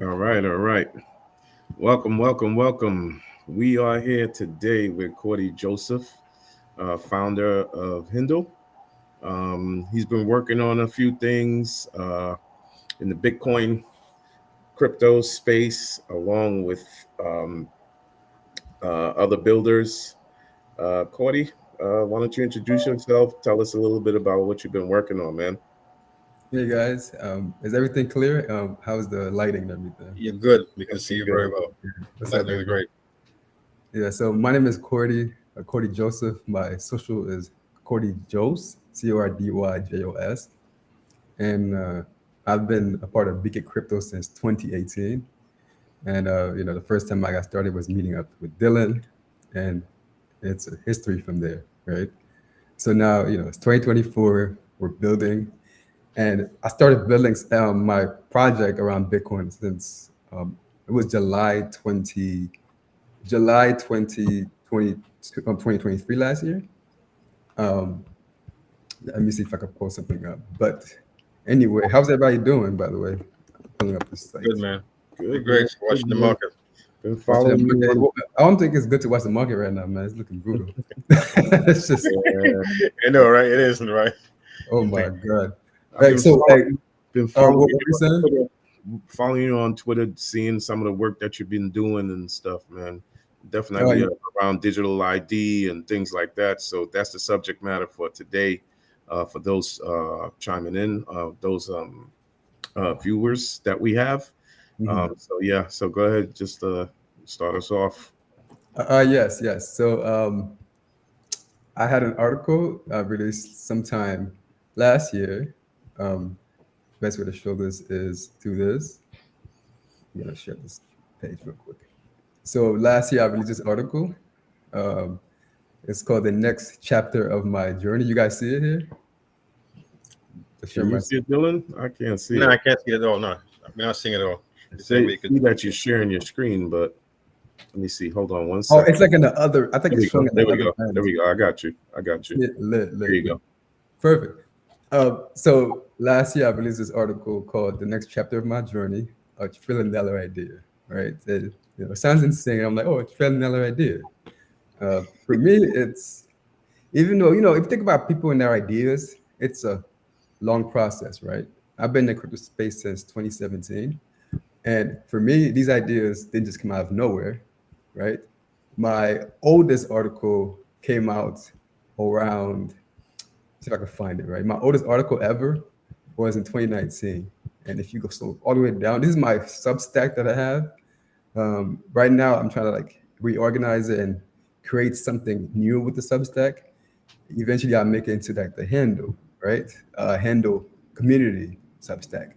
All right, all right. Welcome, welcome, welcome. We are here today with Cordy Joseph, founder of Hindle. He's been working on a few things in the Bitcoin crypto space, along with um, other builders. Cordy, why don't you introduce yourself? Tell us a little bit about what you've been working on, man. Hey guys, is everything clear? How's the lighting and everything? You're good. We can see Looking you very good. well. What's up, Lighting is everybody? great. Yeah, so my name is Cordy, Cordy Joseph. My social is Cordy Jos, CordyJos, and I've been a part of BK Crypto since 2018. And the first time I got started was meeting up with Dylan, and it's a history from there, right? So now it's 2024. We're building, and I started building my project around Bitcoin since it was July 2020, 2023 last year. Um, Let me see if I can pull something up. But anyway, how's everybody doing, by the way? I'm pulling up the Good, site. man. We're Good, man. great. Good, Watching the man. market. Been Watching the following you market. on. I don't think it's good to watch the market right now, man. It's looking brutal. It's just, Yeah, I know, right? It isn't, right? oh my God. I've Like, been so, following, like, been following what you were you on saying? Twitter, following you on Twitter, seeing some of the work that you've been doing and stuff, man. Oh, Definitely around digital ID and things like that. So that's the subject matter for today. For those chiming in, those viewers that we have. mhm. So yeah, so go ahead, just start us off. Yes, yes. So, I had an article released sometime last year. Um, Best way to show this is through this. I'm gonna share this page real quick. So last year I released this article. Um, it's called "The Next Chapter of My Journey." You guys see it here? To share Can you my. see it, Dylan? I can't see No, it. I can't see it at all. No, we're not seeing it at all. It's Say anybody could. see that you're sharing your screen, but let me see. Hold on one Oh, second. it's like in the other. I think There it's we showing go. in There the we other go. There lens. we go. I got you. I got you. Lit, There lit, you lit. go. Perfect. So last year I released this article called "The Next Chapter of My Journey," a trillion dollar idea. Right? It sounds insane. I'm like, oh, a trillion dollar idea. For me, it's even though if you think about people and their ideas, it's a long process, right? I've been in the crypto space since 2017, and for me, these ideas didn't just come out of nowhere, right? My oldest article came out around, see if I can find it, right? My oldest article ever was in 2019. And if you go so all the way down, this is my Substack that I have. Right now, I'm trying to like reorganize it and create something new with the Substack. Eventually, I'll make it into like the handle, right? Handle community Substack.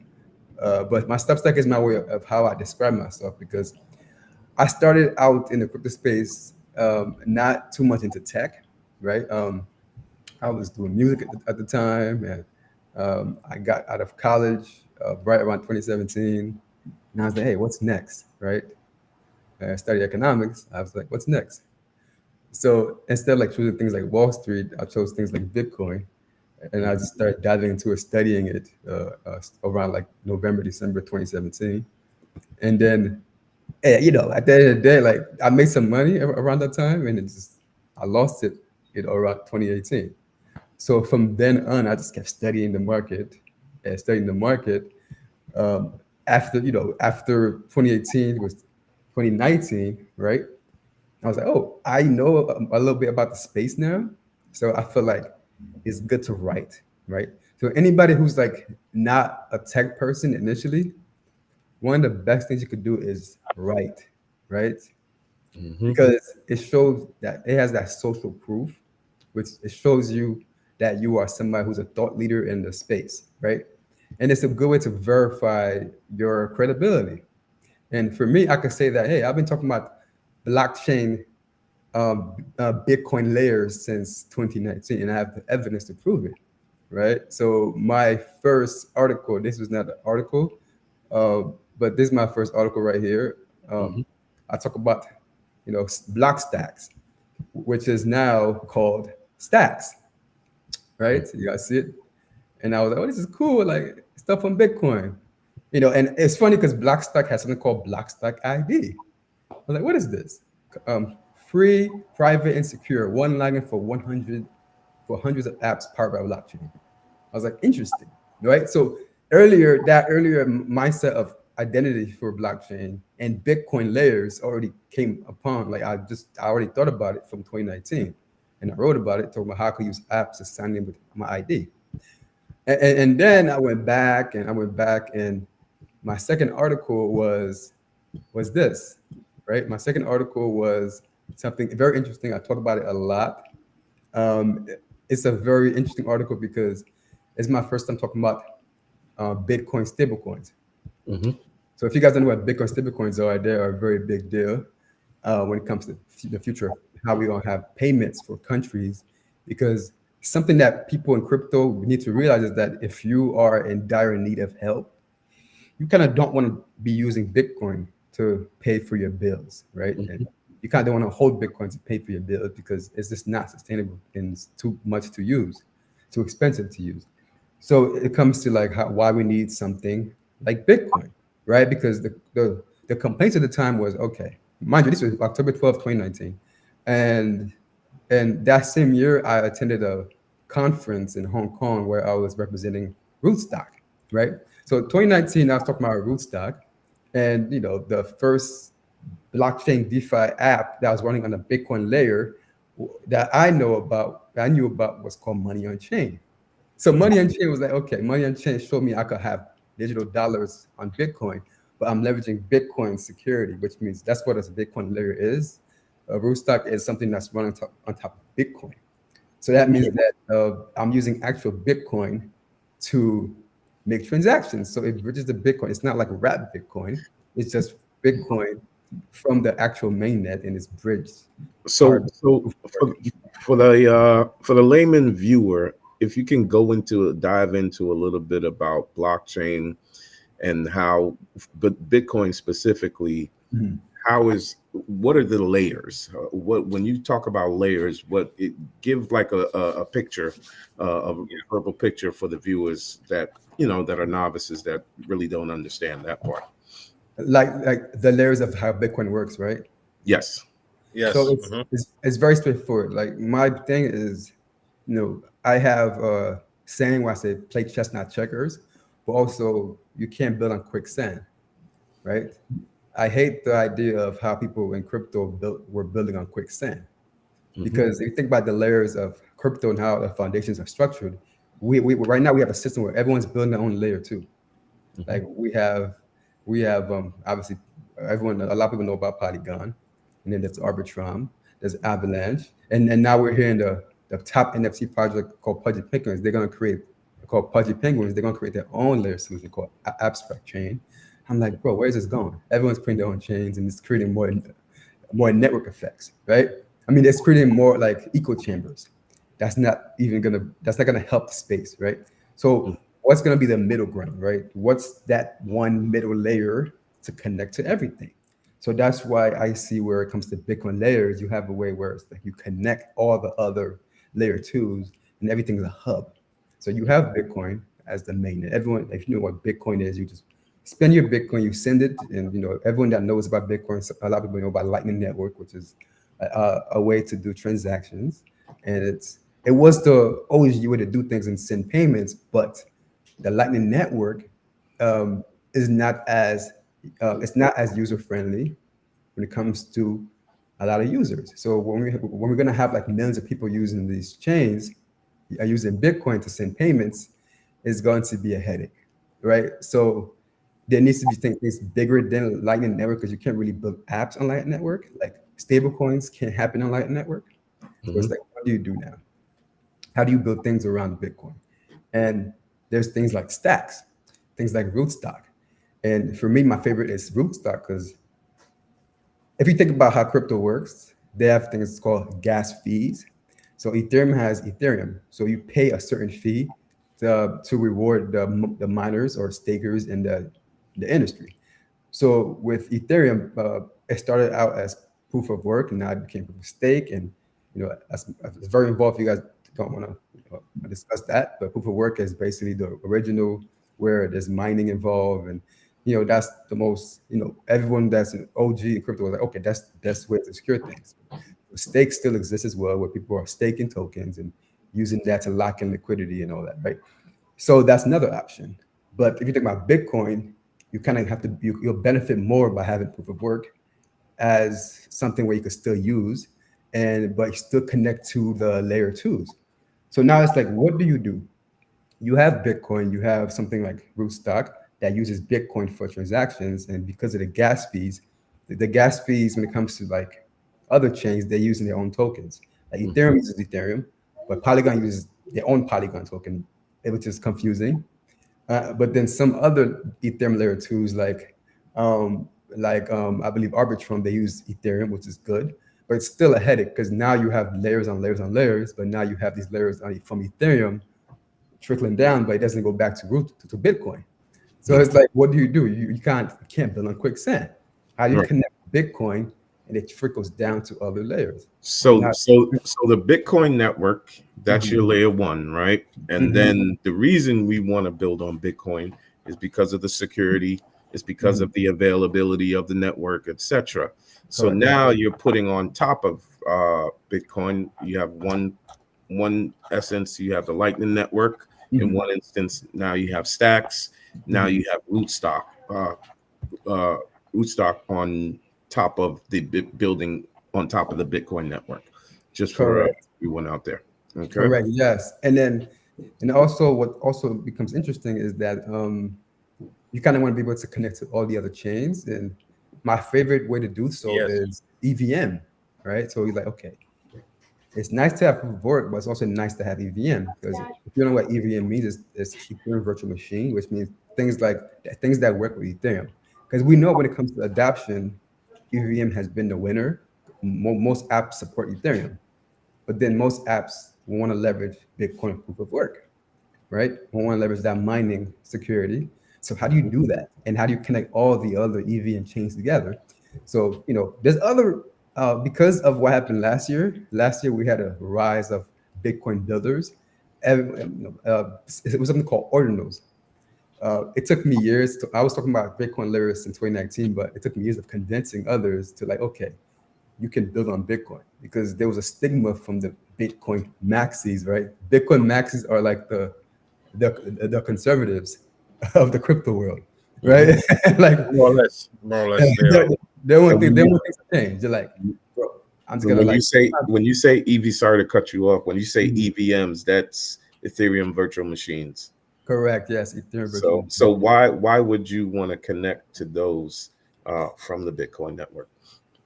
But my Substack is my way of how I describe myself because I started out in the crypto space, not too much into tech, right? I was doing music at the time, and I got out of college right around 2017. And I was like, hey, what's next, right? I studied economics. I was like, what's next? So instead of like choosing things like Wall Street, I chose things like Bitcoin, and I just started diving into it, studying it around like November, December 2017. And then, at the end of the day, like I made some money around that time, and I lost it, around 2018. So from then on, I just kept studying the market, and studying the market. Um, after 2018 was 2019, right? I was like, oh, I know a little bit about the space now, so I feel like it's good to write, right? So anybody who's like not a tech person initially, one of the best things you could do is write, right? Hmm. Because it shows that it has that social proof, which it shows you that you are somebody who's a thought leader in the space, right? And it's a good way to verify your credibility. And for me, I could say that, hey, I've been talking about blockchain Bitcoin layers since 2019, and I have the evidence to prove it, right? So my first article, this was not an article, uh, but this is my first article right here. Um, Hmm. I talk about, block stacks, which is now called stacks, right? You guys see it? And I was like, oh, this is cool, like stuff on Bitcoin. And it's funny because Blockstack has something called Blockstack ID. I'm like, what is this? Free, private, and secure. One login for 100 for hundreds of apps powered by blockchain. I was like, interesting, right? So that earlier mindset of identity for blockchain and Bitcoin layers already came upon. Like I already thought about it from 2019, and I wrote about it, talking about how I could use apps to sign in with my ID. And then I went back and my second article was this, right? My second article was something very interesting. I talk about it a lot. Um, it's a very interesting article because it's my first time talking about Bitcoin stablecoins. Mm-hmm. So if you guys don't know what Bitcoin stablecoins are, they are a very big deal when it comes to the future of how we're gonna have payments for countries. Because something that people in crypto need to realize is that if you are in dire need of help, you kind of don't want to be using Bitcoin to pay for your bills, right? Mm-hmm. And you kind of don't want to hold Bitcoin to pay for your bills because it's just not sustainable and it's too much to use, too expensive to use. So it comes to like why we need something like Bitcoin, right? Because the complaints at the time was, okay, mind you, this was October 12th, 2019. And that same year, I attended a conference in Hong Kong where I was representing Rootstock, right? So 2019, I was talking about Rootstock, and the first blockchain DeFi app that was running on a Bitcoin layer that I knew about was called Money on Chain. So Money on Chain was like, okay, Money on Chain showed me I could have digital dollars on Bitcoin, but I'm leveraging Bitcoin security, which means that's what a Bitcoin layer is. Rootstock is something that's running on top of Bitcoin. So that means that I'm using actual Bitcoin to make transactions. So it bridges the Bitcoin. It's not like wrap Bitcoin. It's just Bitcoin from the actual mainnet and it's bridged. So, for the layman viewer, if you can dive into a little bit about blockchain and how, but Bitcoin specifically, Mhm. what are the layers? What when you talk about layers, what it give like a picture, a verbal picture for the viewers that that are novices that really don't understand that part. Like the layers of how Bitcoin works, right? Yes. So Yes. it's very straightforward. Like my thing is, I have a saying where I say play chess, not checkers, but also you can't build on quicksand, right? I hate the idea of how people in crypto were building on quicksand Mm-hmm. because if you think about the layers of crypto and how the foundations are structured, we right now we have a system where everyone's building their own layer too. Mm-hmm. Like we have obviously a lot of people know about Polygon, and then there's Arbitrum, there's Avalanche, and now we're hearing the top NFT project called Pudgy Penguins. They're gonna create called Pudgy Penguins. They're gonna create their own layer solution called Abstract Chain. I'm like, bro, where's this going? Everyone's creating their own chains, and it's creating more network effects, right? I mean, it's creating more like echo chambers. That's not gonna help the space, right? So what's gonna be the middle ground, right? What's that one middle layer to connect to everything? So that's why I see where it comes to Bitcoin layers, you have a way where it's like you connect all the other layer twos and everything's a hub. So you have Bitcoin as the main. Everyone, if you know what Bitcoin is, you just spend your Bitcoin, you send it, and everyone that knows about Bitcoin, a lot of people know about Lightning Network, which is a way to do transactions, and it was the always way to do things and send payments, but the Lightning Network is not as it's not as user friendly when it comes to a lot of users. So when we're gonna have like millions of people using these chains, using Bitcoin to send payments, is going to be a headache, right? So there needs to be things bigger than Lightning Network because you can't really build apps on Lightning Network. Like stable coins can't happen on Lightning Network. So it's Mm-hmm. like, what do you do now? How do you build things around Bitcoin? And there's things like stacks, things like rootstock. And for me, my favorite is rootstock because if you think about how crypto works, they have things called gas fees. So Ethereum has Ethereum. So you pay a certain fee to reward the miners or stakers in the industry. So with Ethereum, it started out as proof of work, and now it became proof of stake. And it's very involved. You guys don't want to discuss that, but proof of work is basically the original where there's mining involved, and that's the most, everyone that's an OG in crypto was like, okay, that's the best way to secure things. Stake still exists as well, where people are staking tokens and using that to lock in liquidity and all that, right? So that's another option. But if you think about Bitcoin, you kind of have to, you'll benefit more by having proof of work as something where you can still use, but you still connect to the layer twos. So now it's like, what do? You have Bitcoin, you have something like Rootstock that uses Bitcoin for transactions, and because of the gas fees, the gas fees when it comes to like other chains, they're using their own tokens. Like Ethereum uses Ethereum, but Polygon uses their own Polygon token, which is confusing. But then some other Ethereum layer twos, I believe Arbitrum, they use Ethereum, which is good, but it's still a headache because now you have layers on layers on layers. But now you have these layers from Ethereum trickling down, but it doesn't go back to root to Bitcoin. So it's like, what do? You can't build on quicksand. How do you connect Bitcoin and it trickles down to other layers? So Now, the Bitcoin network, that's your layer one, right? And then the reason we want to build on Bitcoin is because of the security, it's because of the availability of the network, etc. So Correct. now you're putting on top of Bitcoin, you have one essence, you have the Lightning Network. In one instance, now you have stacks. Now you have rootstock on top of the building on top of the Bitcoin network. Just for Correct. everyone out there. Okay. Correct. Yes. And also what also becomes interesting is that you kind of want to be able to connect to all the other chains. And my favorite way to do so Yes. is EVM, right? So you're like, okay, it's nice to have proof of work, but it's also nice to have EVM, because if you don't know what EVM means, it's Ethereum virtual machine, which means things that work with Ethereum. Because we know when it comes to adoption, EVM has been the winner. Most apps support Ethereum, but then most apps want to leverage Bitcoin proof of work, right? We want to leverage that mining security. So how do you do that? And how do you connect all the other EVM chains together? So, there's other, because of what happened last year. Last year, we had a rise of Bitcoin builders. It was something called ordinals. It took me years. I was talking about Bitcoin layers in 2019, but it took me years of convincing others to like, okay, you can build on Bitcoin, because there was a stigma from the Bitcoin maxis, right? Bitcoin maxis are like the conservatives of the crypto world, right? Like More or less, they are. they want things to change. They're like, bro, I'm just gonna When like. you say EV, sorry to cut you off. When you say EVMs, that's Ethereum virtual machines. Correct. Yes. Ethereum virtual. So why would you want to connect to those from the Bitcoin network?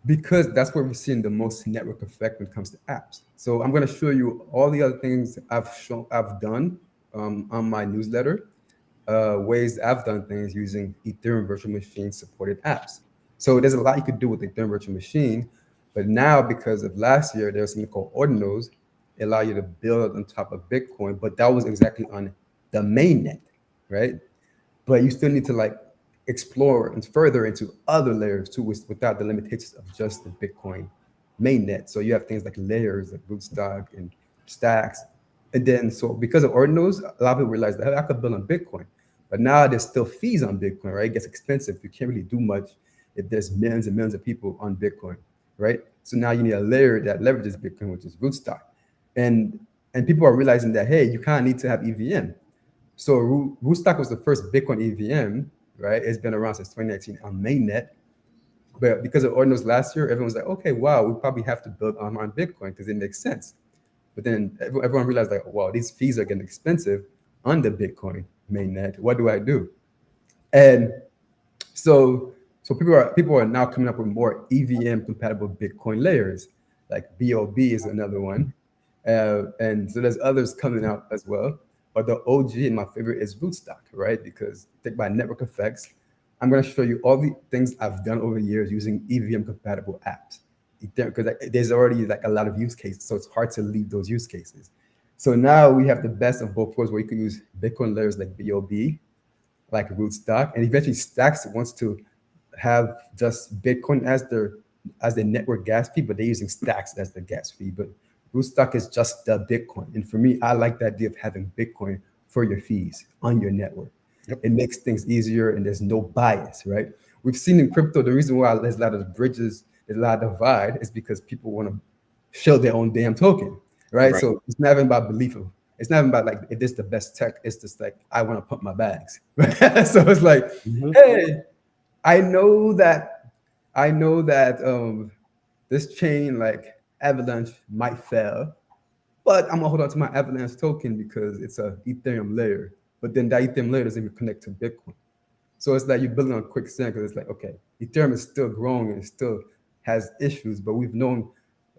Because that's where we're seeing the most network effect when it comes to apps. So I'm going to show you all the other things I've done on my newsletter, ways I've done things using Ethereum virtual machine supported apps. So there's a lot you could do with Ethereum virtual machine, but now because of last year, there's something called ordinals. It allow you to build on top of Bitcoin, but that was exactly on the mainnet, right? But you still need to like explore and further into other layers too, without the limitations of just the Bitcoin mainnet. So you have things like layers like rootstock and stacks. And then, so because of ordinals, a lot of people realize that, hey, I could build on Bitcoin. But now there's still fees on Bitcoin, right? It gets expensive. You can't really do much if there's millions and millions of people on Bitcoin, right? So now you need a layer that leverages Bitcoin, which is rootstock. And people are realizing that, hey, you kind of need to have EVM. So Rootstock was the first Bitcoin EVM, right? It's been around since 2019 on mainnet. But because of ordinals last year, everyone's like, okay, wow, we probably have to build on Bitcoin because it makes sense. But then everyone realized like, wow, these fees are getting expensive on the Bitcoin mainnet. What do I do? And so people are now coming up with more EVM compatible Bitcoin layers, like BOB is another one, and so there's others coming out as well. But the OG and my favorite is Rootstock, right? Because think about network effects. I'm going to show you all the things I've done over the years using EVM compatible apps, because there's already like a lot of use cases, so it's hard to leave those use cases. So now we have the best of both worlds, where you can use Bitcoin layers like BOB, like Rootstock, and eventually Stacks wants to have just Bitcoin as the network gas fee, but they're using Stacks as the gas fee. But Rootstock is just the Bitcoin, and for me, I like the idea of having Bitcoin for your fees on your network. Yep. It makes things easier and there's no bias, right? We've seen in crypto, the reason why there's a lot of bridges, there's a lot of divide is because people want to show their own damn token, right? Right. So it's not even about belief. It's not even about like, if this is the best tech, it's just like, I want to pump my bags. Right? So it's like, Mhm. hey, I know that, this chain like Avalanche might fail, but I'm gonna hold on to my Avalanche token because it's a Ethereum layer. But then that Ethereum layer doesn't even connect to Bitcoin. So it's like you're building on quicksand because it's like, okay, Ethereum is still growing and it still has issues, but we've known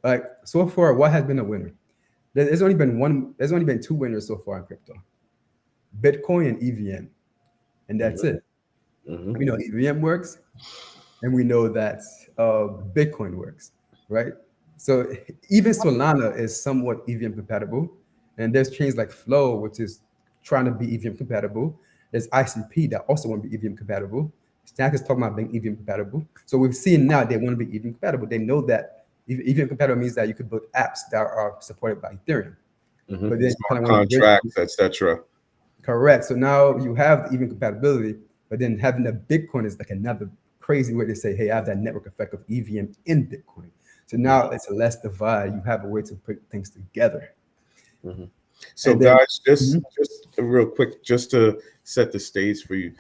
like so far what has been a winner. There's only been two winners so far in crypto. Bitcoin and EVM. And that's it. Mhm. We know EVM works and we know that Bitcoin works, right? So even Solana is somewhat EVM compatible, and there's chains like Flow, which is trying to be EVM compatible. There's ICP that also want to be EVM compatible. Stack is talking about being EVM compatible. So we've seen now they want to be EVM compatible. They know that EVM compatible means that you could build apps that are supported by Ethereum. But then you kind Smart of want to bridge. contracts, etc. Correct. So now you have the even compatibility, but then having the Bitcoin is like another crazy way to say, hey, I have that network effect of EVM in Bitcoin. So now it's a less divide. You have a way to put things together. So, And then, guys, Mhm. just real quick, just to set the stage for you.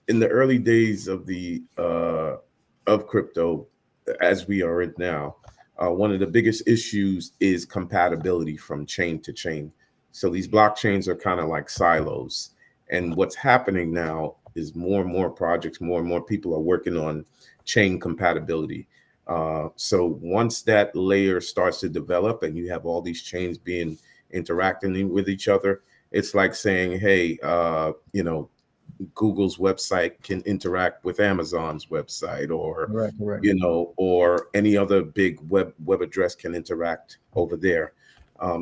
In the early days of the of crypto, as we are in now, one of the biggest issues is compatibility from chain to chain. So these blockchains are kind of like silos, and what's happening now is more and more projects, more and more people are working on chain compatibility. So once that layer starts to develop, and you have all these chains being interacting with each other, it's like saying, hey, Google's website can interact with Amazon's website, or Correct, correct. or any other big web address can interact over there.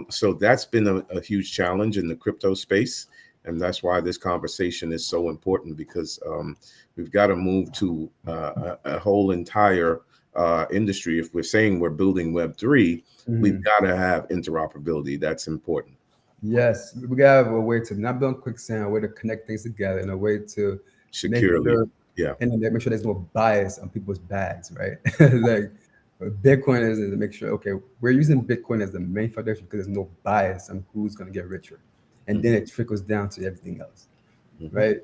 So that's been a huge challenge in the crypto space, and that's why this conversation is so important, because we've got to move to a whole entire industry. If we're saying we're building Web3, we've Mhm. got to have interoperability. That's important. Yes, we gotta have a way to not build quicksand, a way to connect things together, and a way to make Securely. sure Yeah. and then make sure there's no bias on people's bags, right? Like Bitcoin is to make sure, okay, we're using Bitcoin as the main foundation because there's no bias on who's going to get richer, and then it trickles down to everything else, Mhm. right?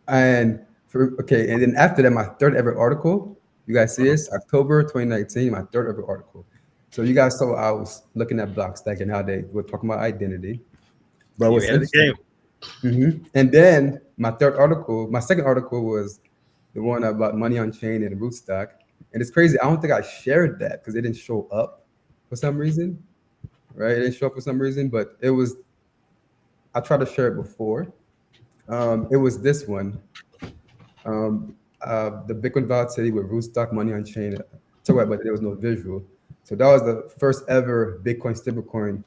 And and then after that, my third ever article, you guys see this, October 2019, my third ever article. So you guys saw I was looking at Blockstack and how they were talking about identity, but You what's ahead of the interesting. game. And then my second article was the one about money on chain and rootstock. And it's crazy. I don't think I shared that because it didn't show up for some reason, right? It didn't show up for some reason, but it was. I tried to share it before. It was this one, the Bitcoin volatility with rootstock money on chain. Talk about, but there was no visual. So that was the first ever Bitcoin stablecoin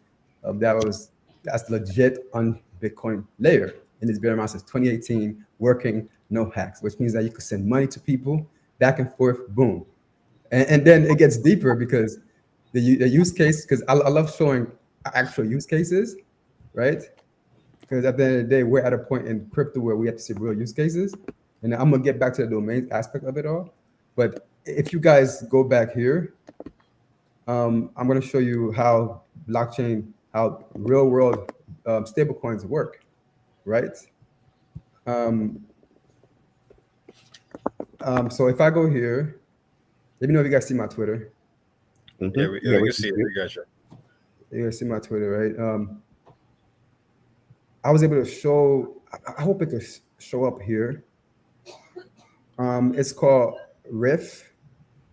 that's legit on Bitcoin layer. And it's been around since 2018, working no hacks, which means that you could send money to people back and forth, boom. And then it gets deeper because the use case, because I love showing actual use cases, right? Because at the end of the day, we're at a point in crypto where we have to see real use cases. And I'm gonna get back to the domain aspect of it all. But if you guys go back here, I'm gonna show you how real world stable coins work, right? Um, so if I go here, let me know if you guys see my Twitter. Yeah, We we can can see it. see it. We got you. You guys see my Twitter, right? I was able to show. I hope it could show up here. It's called Riff,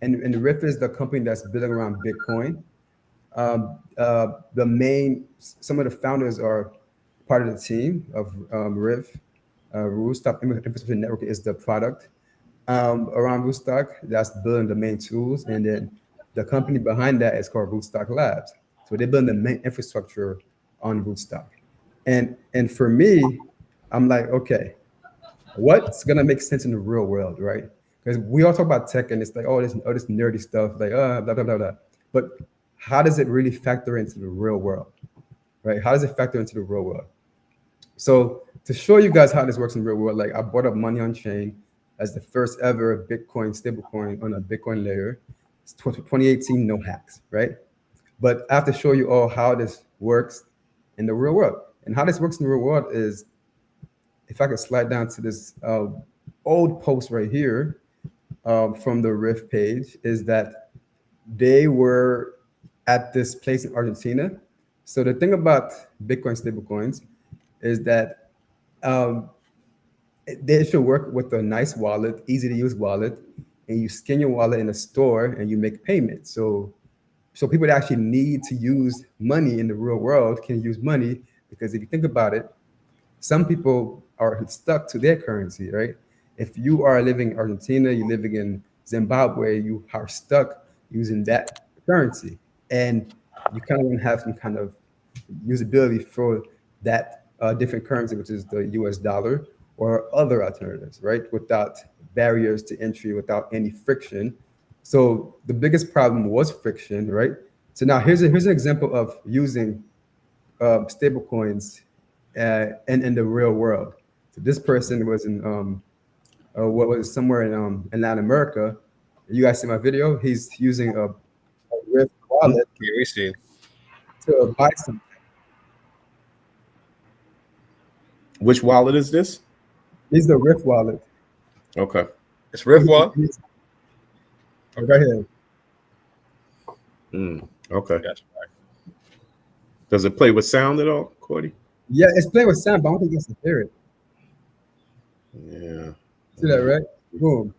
and Riff is the company that's building around Bitcoin. Some of the founders are part of the team of Riff. Rootstock Infrastructure Network is the product around Rootstock that's building the main tools, and then the company behind that is called Rootstock Labs. So they're building the main infrastructure on Rootstock, and for me, I'm like, okay, what's gonna make sense in the real world, right? Because we all talk about tech and it's like, oh, this nerdy stuff, like blah blah blah blah. But how does it really factor into the real world, right? How does it factor into the real world? So to show you guys how this works in the real world, like I brought up money on chain as the first ever Bitcoin stablecoin on a Bitcoin layer. It's 2018, no hacks, right? But I have to show you all how this works in the real world. And how this works in the real world is, if I could slide down to this old post right here from the Rift page, is that they were at this place in Argentina. So the thing about Bitcoin stablecoins is that um, they should work with a nice wallet, easy to use wallet, and you scan your wallet in a store and you make payments. So people that actually need to use money in the real world can use money, because if you think about it, some people are stuck to their currency, right? If you are living in Argentina, you're living in Zimbabwe, you are stuck using that currency. And you kind of want to have some kind of usability for that different currency, which is the US dollar or other alternatives, right? Without barriers to entry, without any friction. So the biggest problem was friction, right? So now here's an example of using stable coins in the real world. So this person was in what was somewhere in Latin America. You guys see my video? He's using a Rift wallet Yeah, we see. to buy something. Which wallet is this? He's the Rift wallet. Okay. It's Rift Wallet. Right here. Okay. Gotcha. Does it play with sound at all, Cordy? Yeah, it's playing with sound, but I don't think you can hear it. Yeah. See that, right? Boom.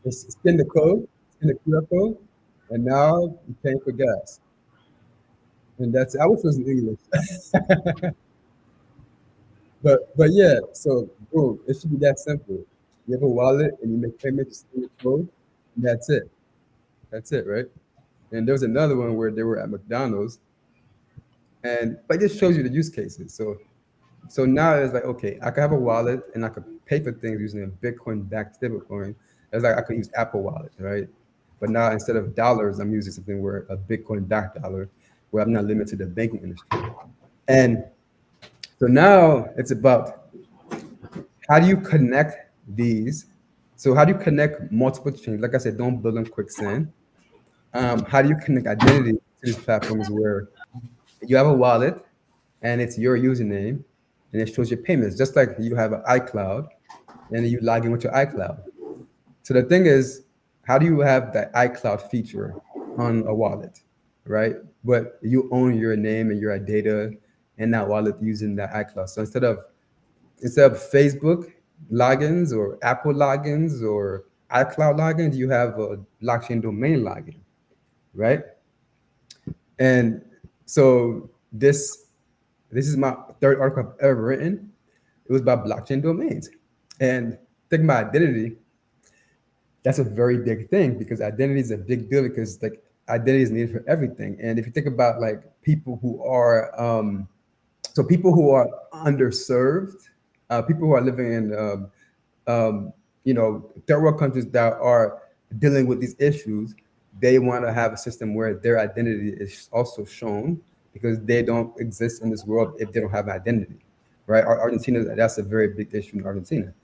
Scan the code, scan the QR code, and now you're paying for gas. And that's I wish it was in English. But yeah, so boom, it should be that simple. You have a wallet and you make payments in your code, and that's it. That's it, right? And there was another one where they were at McDonald's, and but it just shows you the use cases. So now it's like, okay, I could have a wallet and I could pay for things using a Bitcoin backed stablecoin. It's like I could use Apple Wallet, right? But now instead of dollars, I'm using something where a Bitcoin backed dollar, where I'm not limited to the banking industry. And so now it's about how do you connect these? So how do you connect multiple chains? Like I said, don't build on quicksand. How do you connect identity to these platforms where you have a wallet and it's your username and it shows your payments, just like you have an iCloud and you log in with your iCloud. So the thing is, how do you have that iCloud feature on a wallet, right? But you own your name and your data in that wallet using that iCloud. So instead of Facebook logins or Apple logins or iCloud logins, you have a blockchain domain login, right? And so this is my third article I've ever written. It was about blockchain domains. And thinking about identity, that's a very big thing, because identity is a big deal, because like identity is needed for everything. And if you think about like people who are people who are underserved, people who are living in third world countries that are dealing with these issues, they want to have a system where their identity is also shown, because they don't exist in this world if they don't have identity, right? Argentina, that's a very big issue in Argentina.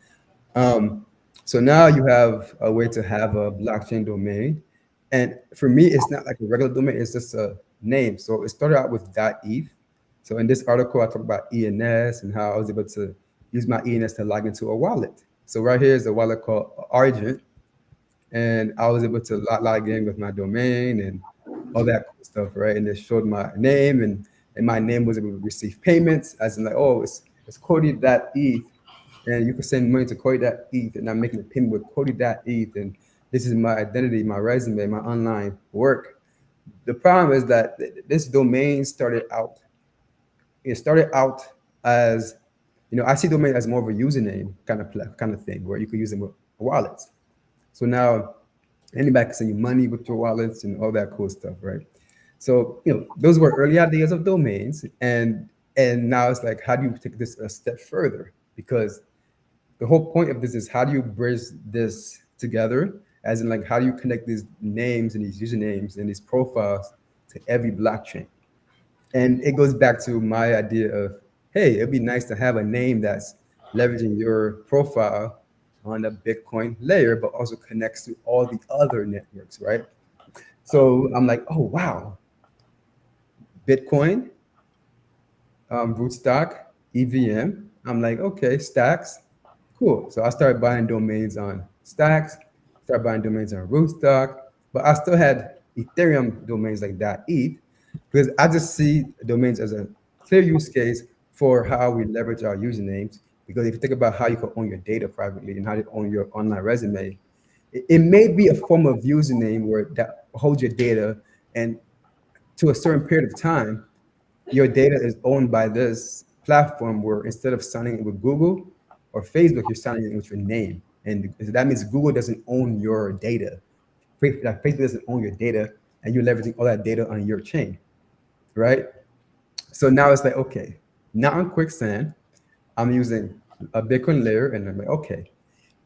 Um, so now you have a way to have a blockchain domain. And for me, it's not like a regular domain, it's just a name. So it started out with .eth. So in this article, I talk about ENS and how I was able to use my ENS to log into a wallet. So right here is a wallet called Argent, and I was able to log in with my domain and all that cool stuff, right? And it showed my name, and my name was able to receive payments, as in like, oh, it's Cody.eth, and you can send money to Cody.eth, and I'm making a payment with Cody.eth, and this is my identity, my resume, my online work. The problem is that this domain started out. It started out as, I see domain as more of a username kind of thing, where you could use them with wallets. So now anybody can send you money with your wallets and all that cool stuff, right? So those were early ideas of domains, and now it's like, how do you take this a step further? Because the whole point of this is, how do you bridge this together? As in, like, how do you connect these names and these usernames and these profiles to every blockchain? And it goes back to my idea of, hey, it'd be nice to have a name that's leveraging your profile on the Bitcoin layer, but also connects to all the other networks, right? So I'm like, oh wow, Bitcoin, rootstock, EVM. I'm like, okay, stacks, cool. So I started buying domains on stacks, started buying domains on rootstock, but I still had Ethereum domains like .eth because I just see domains as a clear use case for how we leverage our usernames. Because if you think about how you can own your data privately and how to own your online resume, it may be a form of username where that holds your data, and to a certain period of time, your data is owned by this platform where instead of signing in with Google or Facebook, you're signing in with your name. And that means Google doesn't own your data. Like Facebook doesn't own your data, and you're leveraging all that data on your chain, right? So now it's like, okay, not on Quicksand. I'm using a Bitcoin layer, and I'm like, okay,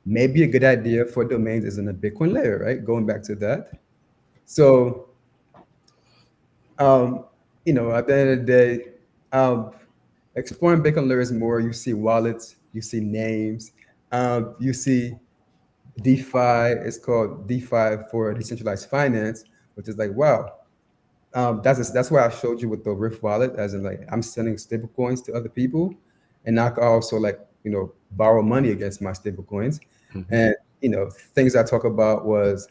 maybe a good idea for domains is in a Bitcoin layer, right? Going back to that. So um, at the end of the day, um, exploring Bitcoin layers more, you see wallets, you see names, you see DeFi. It's called DeFi for decentralized finance, which is like, wow. That's why I showed you with the Rift wallet, as in like I'm sending stable coins to other people, and I can also like borrow money against my stable coins. Mhm. And things I talk about was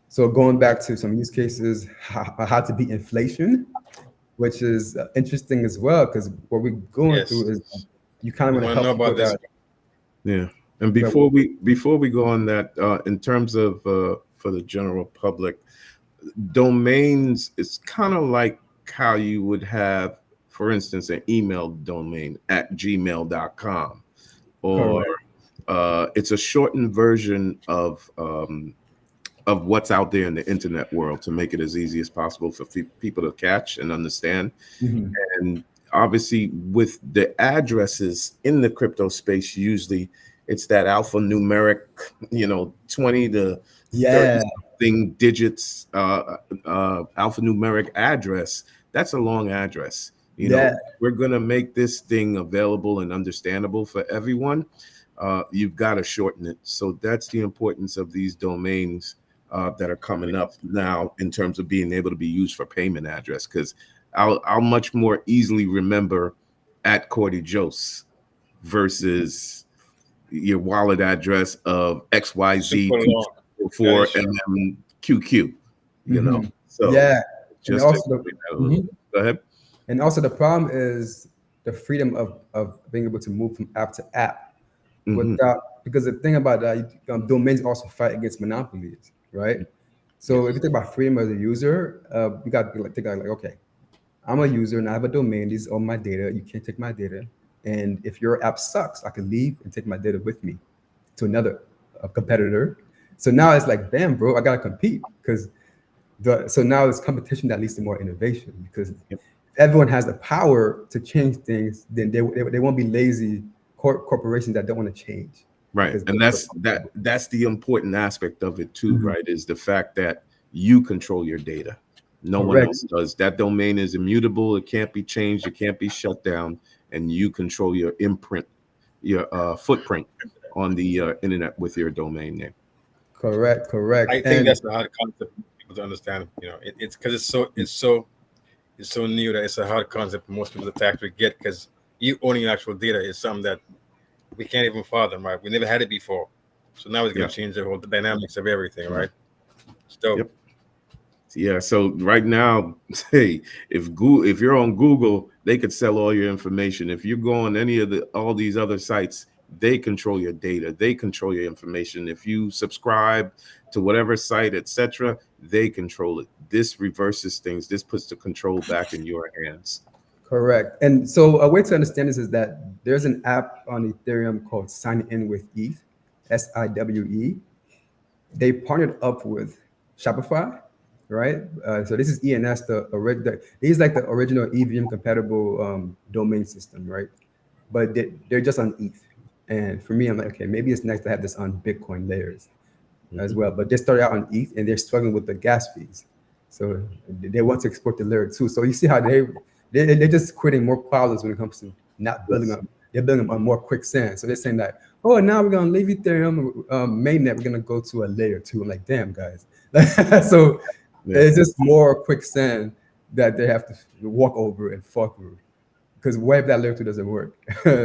so going back to some use cases, how to beat inflation, which is interesting as well, because what we're going Yes. through is you kind of We want to want to know help people about this. that. Yeah. And But before we go on that, in terms of for the general public, domains is kind of like how you would have, for instance, an email domain at gmail.com, or correct, it's a shortened version of what's out there in the internet world to make it as easy as possible for people to catch and understand. Mhm. And obviously, with the addresses in the crypto space, usually it's that alphanumeric, 20 to 30 Yeah, something digits, alphanumeric address. That's a long address. yeah, We're going to make this thing available and understandable for everyone. You've got to shorten it. So that's the importance of these domains that are coming up now in terms of being able to be used for payment address, because I'll much more easily remember at Cordy Jose versus your wallet address of XYZ Super long. That is for true. QQ, hmm So yeah, and just to also explain that a little mhm. bit. Go ahead. And also the problem is the freedom of being able to move from app to app Hmm. without, because the thing about that, domains also fight against monopolies, right? So if Yes. you think about freedom as a user, you got to think like, okay, I'm a user and I have a domain. These are my data. You can't take my data. And if your app sucks, I can leave and take my data with me to another competitor. So now it's like, damn, bro, I gotta compete because so now it's competition that leads to more innovation, because if Yep. everyone has the power to change things, then they won't be lazy corporations that don't want to change Right. because And they're that's the important aspect of it too, Mhm. right? Is the fact that you control your data. No one Correct. else does. That domain is immutable. It can't be changed. It can't be shut down. And you control your imprint, your footprint on the internet with your domain name. Correct. I Correct. think And that's a hard concept for people to understand. It's because it's so new that it's a hard concept for most people to actually get, because you owning actual data is something that we can't even fathom, right? We never had it before. So now it's Yeah. going to change the whole dynamics of everything, right? So Yep. Yeah. So right now, hey, if you're on Google, they could sell all your information. If you go on any of all these other sites, they control your data. They control your information. If you subscribe to whatever site, etc., they control it. This reverses things. This puts the control back in your hands. correct. And so a way to understand this is that there's an app on Ethereum called Sign In with ETH, SIWE. They partnered up with Shopify, right? So this is ENS, the original. These like the original EVM compatible domain system, right? But they're just on ETH. And for me, I'm like, okay, maybe it's nice to have this on Bitcoin layers as Mhm. well. But they started out on ETH and they're struggling with the gas fees. So they want to export the layer too. So you see how they're just creating more problems when it comes to not building Yes. up. they're building on more quicksand. So they're saying that, oh, now we're gonna leave Ethereum mainnet, we're gonna go to a layer 2. I'm like, damn guys. So Yeah. it's just more quicksand that they have to walk over and fall through. Because what if that layer 2 doesn't work?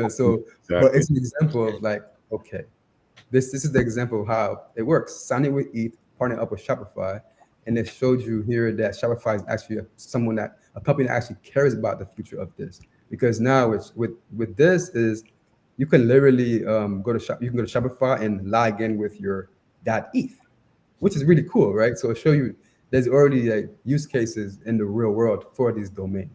So, but Exactly. it's an example of like, okay, this is the example of how it works. Signing with ETH, partnering up with Shopify, and it showed you here that Shopify is actually a company that actually cares about the future of this. Because now it's with this is you can literally you can go to Shopify and log in with your .eth, which is really cool, right? So it show you there's already like use cases in the real world for these domains.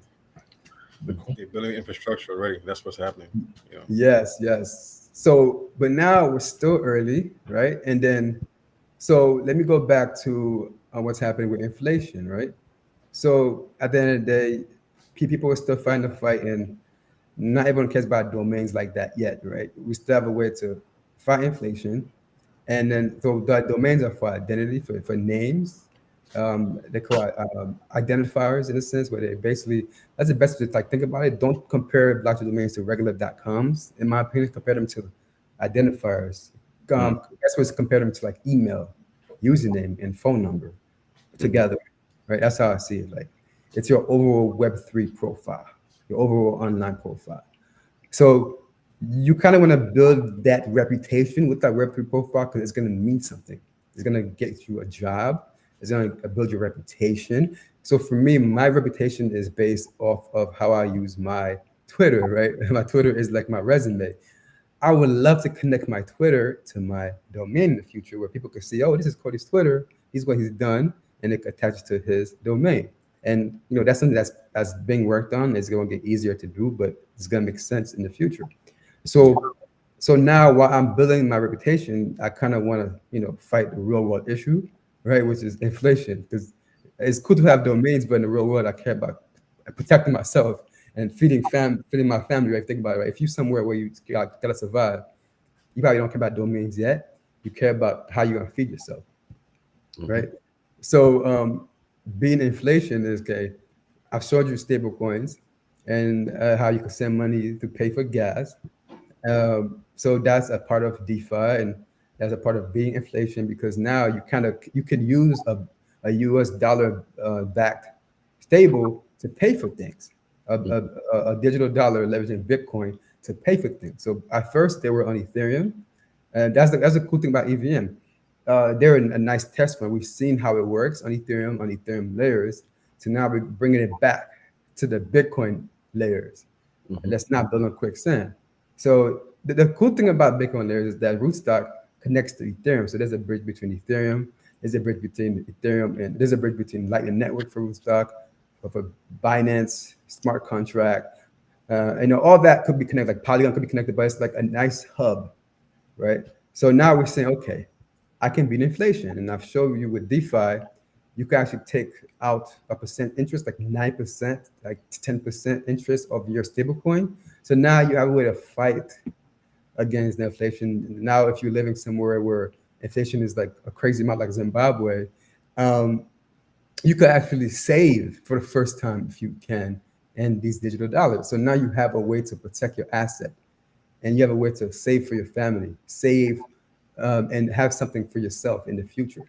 They're building infrastructure already. That's what's happening. You know. Yes, yes. So, but now we're still early, right? And then, so let me go back to what's happening with inflation, right? So at the end of the day, people are still fighting the fight, and not everyone cares about domains like that yet, right? We still have a way to fight inflation. And then, so the domains are for identity, for names. They call it identifiers in a sense, where they basically, that's the best way to like think about it. Don't compare blockchain domains to regular .coms. In my opinion, compare them to identifiers. That's what's compare them to like email, username, and phone number together, right? That's how I see it. Like, it's your overall Web3 profile, your overall online profile. So you kind of want to build that reputation with that Web3 profile because it's going to mean something. It's going to get you a job. It's going to build your reputation. So for me, my reputation is based off of how I use my Twitter, right? My Twitter is like my resume. I would love to connect my Twitter to my domain in the future where people could see, oh, this is Cody's Twitter. He's what he's done, and it attaches to his domain. And that's something that's being worked on. It's going to get easier to do, but it's going to make sense in the future. So so now while I'm building my reputation, I kind of want to fight the real world issue, right? Which is inflation, because it's cool to have domains, but in the real world, I care about protecting myself and feeding my family. Right? Think about it. Right? If you're somewhere where you gotta survive, you probably don't care about domains yet. You care about how you're gonna feed yourself, right? So being inflation is okay. I've showed you stable coins and how you can send money to pay for gas. So that's a part of DeFi, and that's a part of being inflation, because now you can use a US dollar backed stable to pay for things, a digital dollar leveraging Bitcoin to pay for things. So at first they were on Ethereum, and that's the cool thing about EVM. They're a nice test run. We've seen how it works on Ethereum layers. So now we're bringing it back to the Bitcoin layers. Let's not build on quicksand. So the cool thing about Bitcoin layers is that Rootstock connects to Ethereum. So there's a bridge between Ethereum, there's a bridge between Ethereum, and there's a bridge between Lightning Network for Rootstock, for Binance smart contract. All that could be connected. Like Polygon could be connected, but it's like a nice hub, right? So now we're saying, okay, I can beat inflation, and I've shown you with DeFi, you can actually take out a percent interest, like 9%, like 10% interest of your stablecoin. So now you have a way to fight against the inflation. Now, if you're living somewhere where inflation is like a crazy amount, like Zimbabwe, you could actually save for the first time if you can in these digital dollars. So now you have a way to protect your asset, and you have a way to save for your family, save and have something for yourself in the future.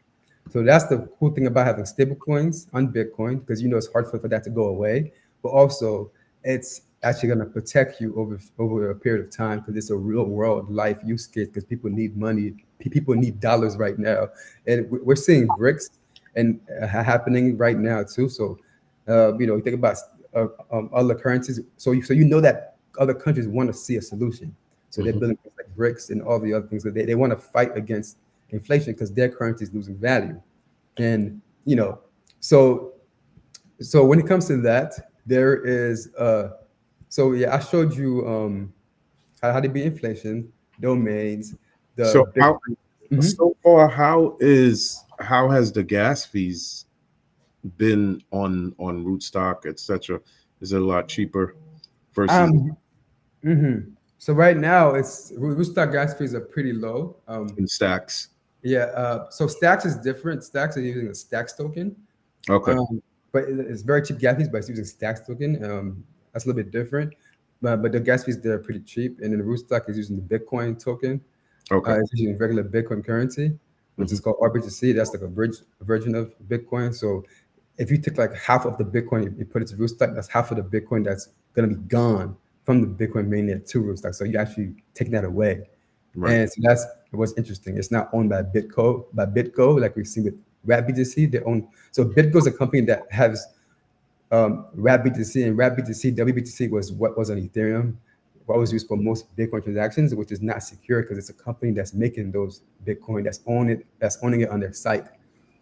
So that's the cool thing about having stable coins on Bitcoin, because it's hard for that to go away, but also it's actually going to protect you over a period of time, because it's a real world life use case, because people need money, people need dollars right now, and we're seeing BRICS and happening right now too. So you think about other currencies, so you know that other countries want to see a solution. So they're building things like BRICS and all the other things. So they want to fight against inflation because their currency is losing value. And so when it comes to that, there is so yeah, I showed you how to beat inflation, domains, So the big. how so far how has the gas fees been on Rootstock, etc.? Is it a lot cheaper versus So right now it's Rootstock gas fees are pretty low. in stacks? Yeah, so Stacks is different. Stacks are using a Stacks token. Okay. But it's very cheap gas fees, but it's using Stacks token. That's a little bit different. but the gas fees there are pretty cheap. And then Rootstock is using the Bitcoin token. Okay. It's using regular Bitcoin currency, which Hmm. is called RBTC. That's like a version of Bitcoin. So if you take like half of the Bitcoin, you put it to Rootstock, that's half of the Bitcoin that's gonna be gone from the Bitcoin mainnet to Rootstock. So you actually taking that away. Right. And so that's what's interesting. It's not owned by BitGo, like we've seen with RapBTC. They own so BitGo is a company that has RapBTC, and RapBTC, WBTC was what was on Ethereum, what was used for most Bitcoin transactions, which is not secure because it's a company that's making those Bitcoin, that's owning it on their site.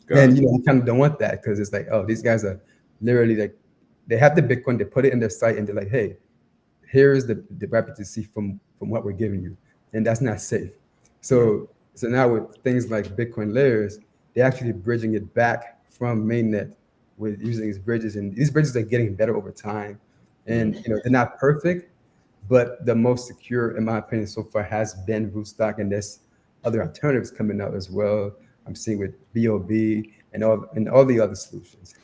Got And it. you kind of don't want that because it's like, oh, these guys are literally like, they have the Bitcoin, they put it in their site, and they're like, hey, here is the repetition from what we're giving you, and that's not safe. Right. So now with things like Bitcoin layers, they're actually bridging it back from mainnet with using these bridges, and these bridges are getting better over time. And Mhm. they're not perfect, but the most secure, in my opinion, so far has been Rootstock, and there's other alternatives coming out as well. I'm seeing with BOB and all the other solutions.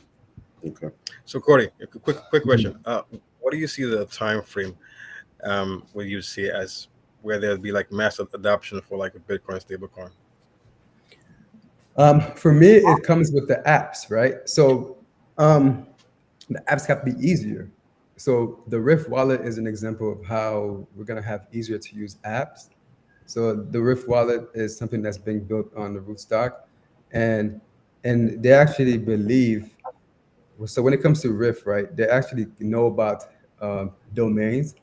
Okay. So, Corey, a quick question. What do you see the time frame where you see as where there'll be like mass adoption for like a Bitcoin stablecoin? For me, it comes with the apps, right? So um, the apps have to be easier. So the Rift wallet is an example of how we're gonna have easier to use apps. So the Rift wallet is something that's being built on the Rootstock, and and they actually believe. So when it comes to Rift, right, they actually know about domains.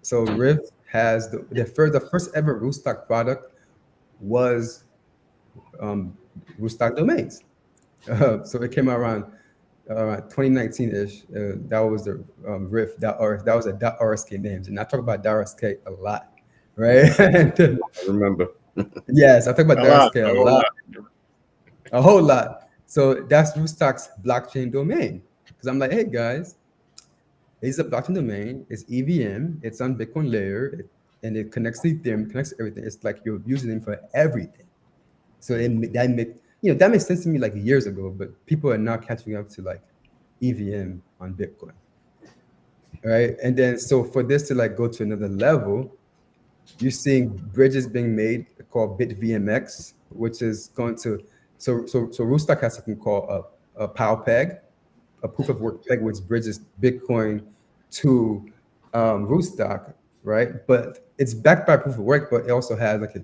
So Rift has the first ever Rootstock product was um, Rootstock domains. So it came out around 2019-ish. That was the Riff. That was a .rsk names, and I talk about .rsk a lot, right? Mhm. And then, I remember. yes, I talk about A lot, .rsk a a whole lot, lot. a whole lot. So that's Rootstock's blockchain domain. Because I'm like, hey guys, it's a blockchain domain. It's EVM. It's on Bitcoin layer, and it connects to Ethereum, connects to everything. It's like you're using them for everything. So that makes sense to me like years ago, but people are now catching up to like EVM on Bitcoin, right? And then so for this to like go to another level, you're seeing bridges being made called BitVMX, which is going to so Rootstock has something called a PowerPeg, a proof of work peg, which bridges Bitcoin to Rootstock, right? But it's backed by proof of work, but it also has like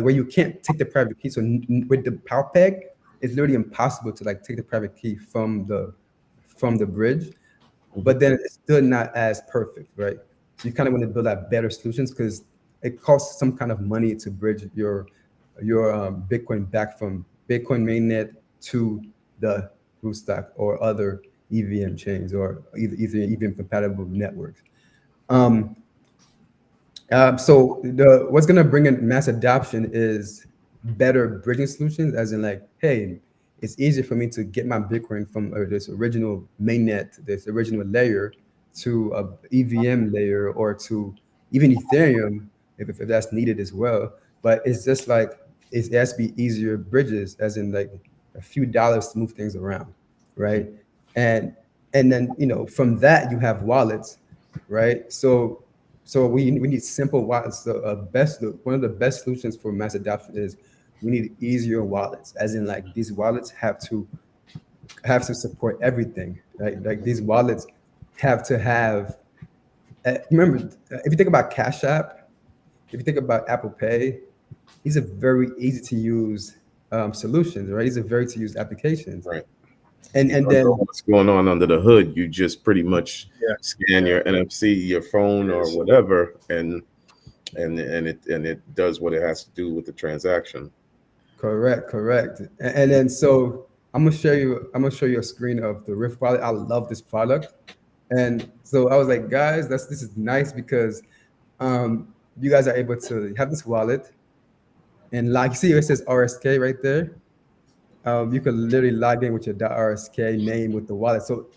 where you can't take the private key. So with the power peg, it's literally impossible to like take the private key from the bridge. Mhm. But then it's still not as perfect, right? So you kind of want to build out better solutions because it costs some kind of money to bridge your Bitcoin back from Bitcoin mainnet to the Rootstock or other EVM chains or either EVM compatible networks. Um, so what's gonna bring in mass adoption is better bridging solutions, as in like, hey, it's easier for me to get my Bitcoin from this original mainnet, this original layer, to a EVM layer or to even Ethereum if that's needed as well. But it's just like it has to be easier bridges, as in like a few dollars to move things around, right? And and then from that you have wallets, right? So we need simple wallets. One of the best solutions for mass adoption is we need easier wallets, as in like these wallets have to support everything, right? Like these wallets have to have. Remember, if you think about Cash App, if you think about Apple Pay, these are very easy to use solutions, right? These are very to use applications, Right. and You don't know then what's going on under the hood. You just pretty much Yeah, scan yeah, your NFC, your phone, it or is. whatever, and it does what it has to do with the transaction. correct. And then so I'm gonna show you a screen of the Rift wallet. I love this product. And so I was like, guys, this is nice because you guys are able to have this wallet, and like, see it says RSK right there. You can literally log in with your .rsk name with the wallet. So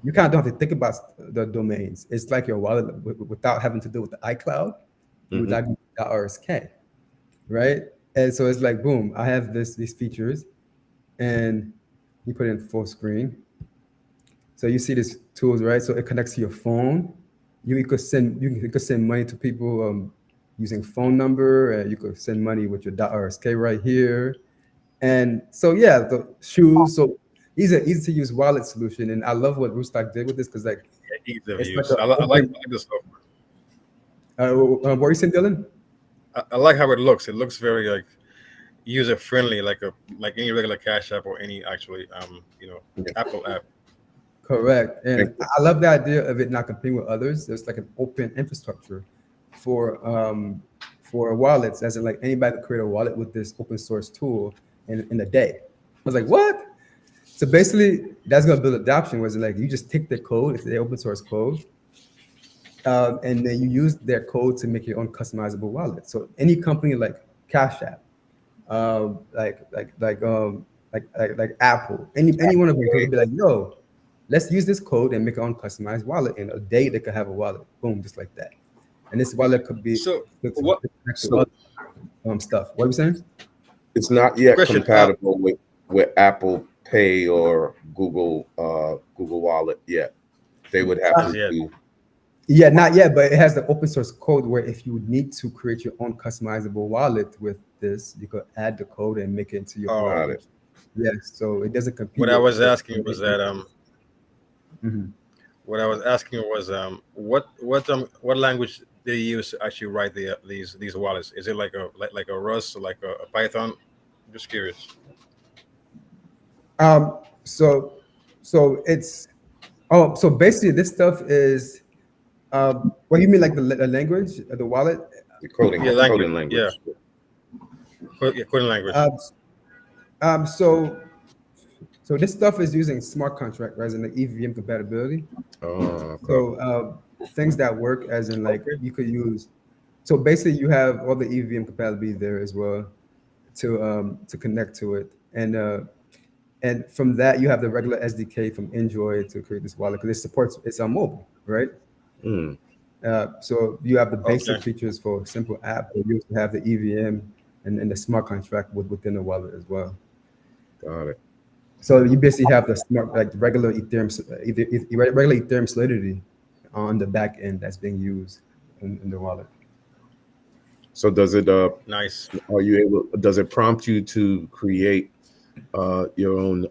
you kind of don't have to think about the domains. It's like your wallet without having to deal with the iCloud. You would Hmm. log in with .rsk, right? And so it's like, boom, I have these features, and you put it in full screen. So you see these tools, right? So it connects to your phone. you could send money to people using phone number, and you could send money with your .rsk right here. And so yeah, the shoes. So these are easy to use wallet solution, and I love what Rootstock did with this because like Yeah, ease of it's like use. an I open. like this stuff. What are you saying, Dylan? I like how it looks. It looks very like user friendly, like any regular Cash App or any actually Yeah. Apple app. Correct. Thank And you. I love the idea of it not competing with others. There's like an open infrastructure for wallets, as in like anybody could create a wallet with this open source tool in a day. I was like, what? So basically, that's gonna build adoption. Was like you just take the code, it's the open source code, and then you use their code to make your own customizable wallet. So any company like Cash App, um, like like like um like Apple, any one of them could be like, yo, let's use this code and make our own customized wallet. In a day, they could have a wallet, boom, just like that. And this wallet could be So could what connect to So other stuff. What are you saying? it's not yet question? compatible with Apple Pay or Google Wallet yet. They would have As to yet. do. Yeah, not yet, but it has the open source code where if you need to create your own customizable wallet with this, you could add the code and make it into your own. Got Oh, it. Yes, so it doesn't compete what I with. was asking was that Mhm. what I was asking was what language they use to actually write these wallets? Is it like a Rust or like a Python? I'm just curious. So it's so basically this stuff is what do you mean like the language, the wallet? The Yeah, language. coding Yeah, language. yeah, coding language. Um, so this stuff is using smart contract rather than the EVM compatibility. Oh, okay. So things that work as in like Okay. you could use. So basically, you have all the EVM compatibility there as well to connect to it, and from that you have the regular SDK from Android to create this wallet because it supports it's on mobile, right? Mm, So you have the basic Okay. features for simple app, but you also have the EVM and the smart contract within the wallet as well. got it. So you basically have the smart, like regular Ethereum, regular Ethereum Solidity on the back end that's being used in the wallet. So does it Nice. are you able does it prompt you to create your own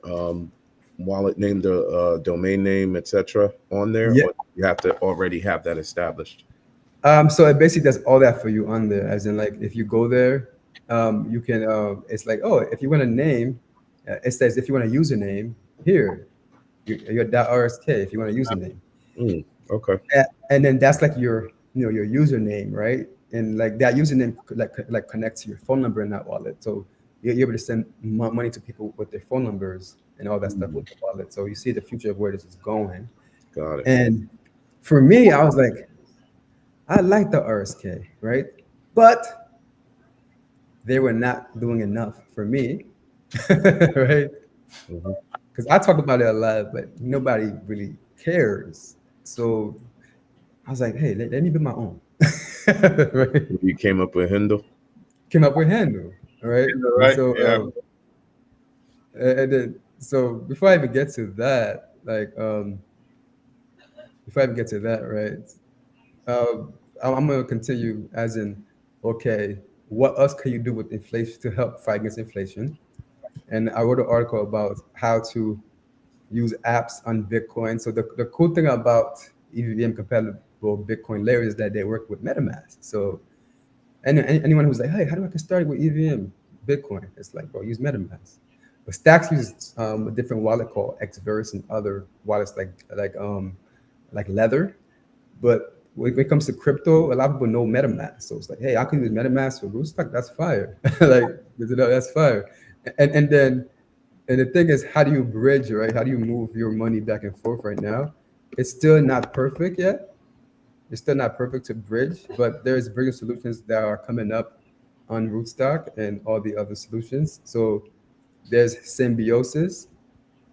wallet name, the domain name, etc. on there, Yeah. or you have to already have that established? So it basically does all that for you on there, as in like if you go there, you can. It's like, oh, if you want a name, it says if you want a username here, your .rsk if you want a username. Mm, okay, And then that's like your your username, right? And like that username like connects to your phone number in that wallet, so you're able to send money to people with their phone numbers and all that stuff mm, with the wallet. So you see the future of where this is going. got it. And for me, I was like, I like the RSK, right? But they were not doing enough for me, right? Mhm. Because I talk about it a lot, but nobody really cares. So I was like, hey, let me be my own. Right? You came up with Hindle. Came up with handle, all right? Right. So Yeah. and then so before I even get to that, like before I even get to that, right? I'm gonna continue as in, okay, what else can you do with inflation to help fight against inflation? And I wrote an article about how to use apps on Bitcoin. So the cool thing about EVM compatible Bitcoin layers is that they work with MetaMask. So anyone who's like, hey, how do I get started with EVM Bitcoin? It's like, bro, use MetaMask. But Stacks uses a different wallet called Xverse and other wallets like Leather. But when it comes to crypto, a lot of people know MetaMask. So it's like, hey, I can use MetaMask for Rootstock. That's fire. Like, that's fire. And then and the thing is, how do you bridge, right? How do you move your money back and forth right now? It's still not perfect yet. It's still not perfect to bridge, but there's bridging solutions that are coming up on Rootstock and all the other solutions. So there's symbiosis.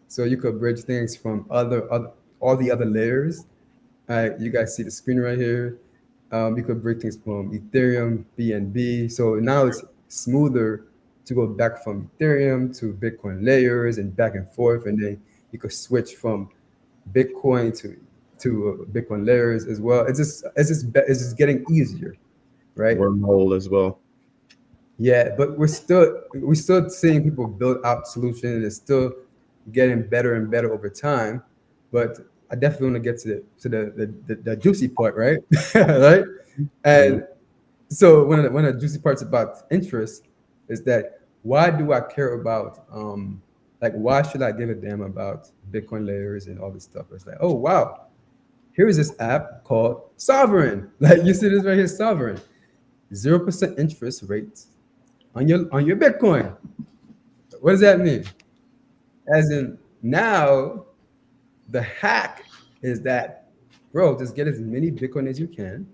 So you could bridge things from other all the other layers. You guys see the screen right here. You could bridge things from Ethereum, BNB. So now it's smoother to go back from Ethereum to Bitcoin layers and back and forth. And then you could switch from Bitcoin to to Bitcoin layers as well. It's just getting easier, right? Wormhole as well. Yeah, but we're still seeing people build out solutions. It's still getting better and better over time. But I definitely want to get to the juicy part, right? Right? Mhm. And so one of the juicy parts about interest is that why do I care about like why should I give a damn about Bitcoin layers and all this stuff? It's like, oh wow, here's this app called Sovereign. Like you see this right here, Sovereign. 0% interest rates on your Bitcoin. What does that mean? As in now the hack is that, bro, just get as many Bitcoin as you can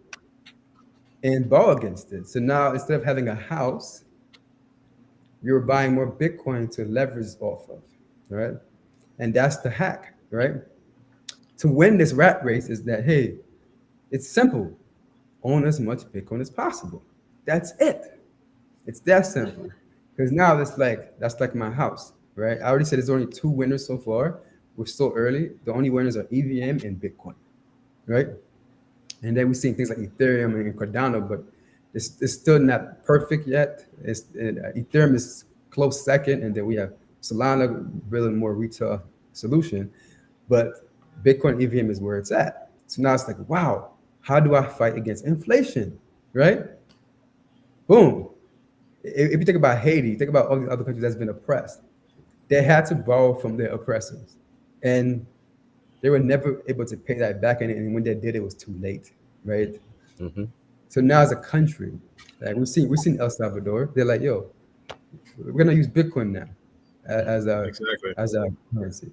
and borrow against it. So now instead of having a house, you're buying more Bitcoin to leverage off of, right? And that's the hack, right? To win this rat race is that, hey, it's simple. Own as much Bitcoin as possible. That's it. It's that simple. Because now it's like, that's like my house, right? I already said there's only two winners so far. We're still early. The only winners are EVM and Bitcoin, right? And then we're seeing things like Ethereum and Cardano, but it's still not perfect yet. Ethereum is close second, and then we have Solana, really more retail solution, but Bitcoin EVM is where it's at. So now it's like, wow, how do I fight against inflation, right? Boom. If you think about Haiti, think about all these other countries that's been oppressed. They had to borrow from their oppressors, and they were never able to pay that back, and when they did, it was too late, right? Mhm. So now as a country, like we've seen El Salvador, they're like, yo, we're gonna use Bitcoin now as a Exactly. as a currency,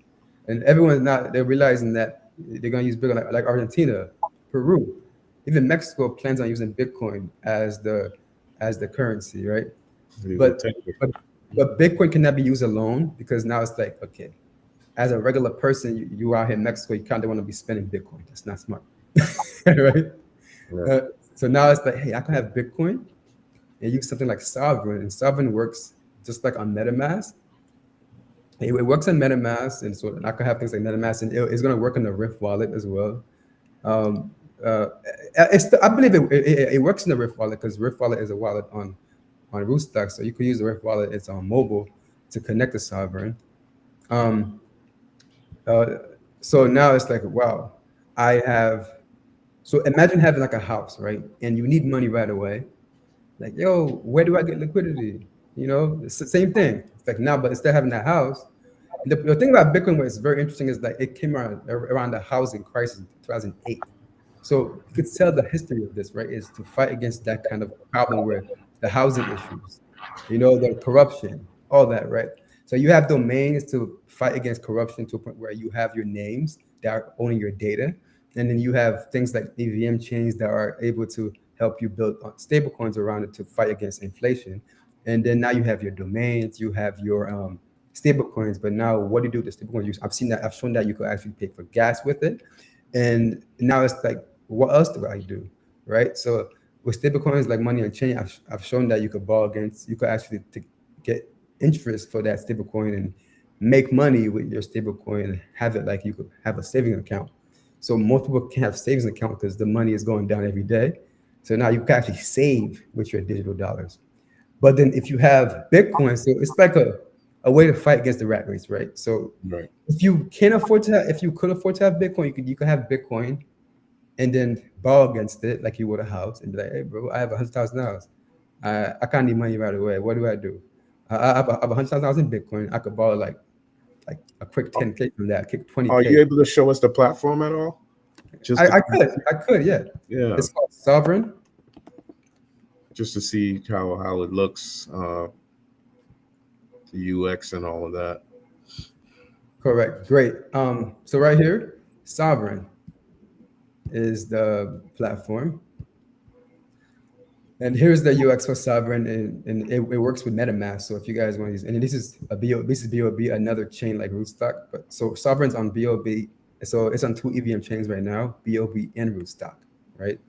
and everyone's not they're realizing that they're gonna use Bitcoin like Argentina, Peru, even Mexico plans on using Bitcoin as the currency, right? These are But tech- but but Bitcoin cannot be used alone because now it's like, okay, as a regular person, you out here in Mexico, you kind of want to be spending Bitcoin. That's not smart, right? Right. Uh, so now it's like, hey, I can have Bitcoin and use something like Sovereign, and Sovereign works just like on MetaMask. It works on MetaMask, and so I can have things like MetaMask, and it's going to work on the Rift wallet as well. Um, uh, I believe it works in the Rift wallet because Rift wallet is a wallet on Rootstock, so you could use the Rift wallet. It's on mobile to connect to Sovereign. Um, uh, so now it's like, wow, I have. So imagine having like a house, right? And you need money right away. Like, yo, where do I get liquidity? It's the same thing. It's like now, but instead of having that house, the thing about Bitcoin, what's very interesting is that it came around the housing crisis in 2008. So you could tell the history of this, right? Is to fight against that kind of problem where the housing issues, the corruption, all that, right? So you have domains to fight against corruption to a point where you have your names that are owning your data. And then you have things like EVM chains that are able to help you build stable coins around it to fight against inflation. And then now you have your domains, you have your stable coins. But now what do you do with the stable coins? I've shown that you could actually pay for gas with it. And now it's like, what else do I do? Right. So with stable coins like money on chain, I've shown that you could borrow against, you could actually get interest for that stable coin and make money with your stable coin and have it like you could have a saving account. So most people can't have savings account because the money is going down every day. So now you can actually save with your digital dollars. But then if you have Bitcoin, so it's like a way to fight against the rat race, right? So Right. if you could afford to have Bitcoin, you could have Bitcoin and then borrow against it like you would a house and be like, hey, bro, I have $100,000. I can't need money right away. What do I do? I have $100,000 in Bitcoin. I could borrow like a quick 10K from that, quick Are 20K. you able to show us the platform at all? Just I, to, I could, yeah. yeah, It's called Sovereign. just to see how it looks, the UX and all of that. Correct. Great. So right here, Sovereign is the platform. And here's the UX for Sovereign, and it works with MetaMask. So if you guys want to use, and this is BOB, another chain like Rootstock. But so Sovereign's on BOB, so it's on two EVM chains right now, BOB and Rootstock, right?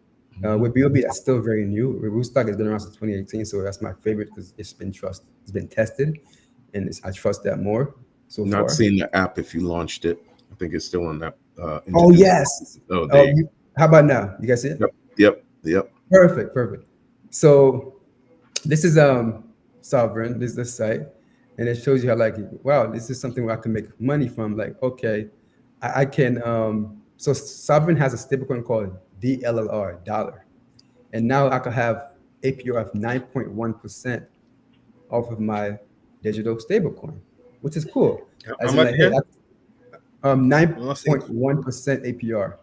With BOB, that's still very new. With Rootstock, it's been around since 2018, so that's my favorite because it's been tested, and I trust that more so Not far. seeing the app if you launched it. I think it's still on that Oh introduce. yes. Oh, Oh, there you how about now? You guys see it? go. Yep. Perfect, perfect. So this is Sovereign. This is the site, and it shows you how like wow, this is something where I can make money from. Like okay, I can so Sovereign has a stablecoin called DLLR dollar, and now I could have APR of 9.1% off of my digital stablecoin, which is cool. How As in much like hey, again? Let's see. 9.1% APR.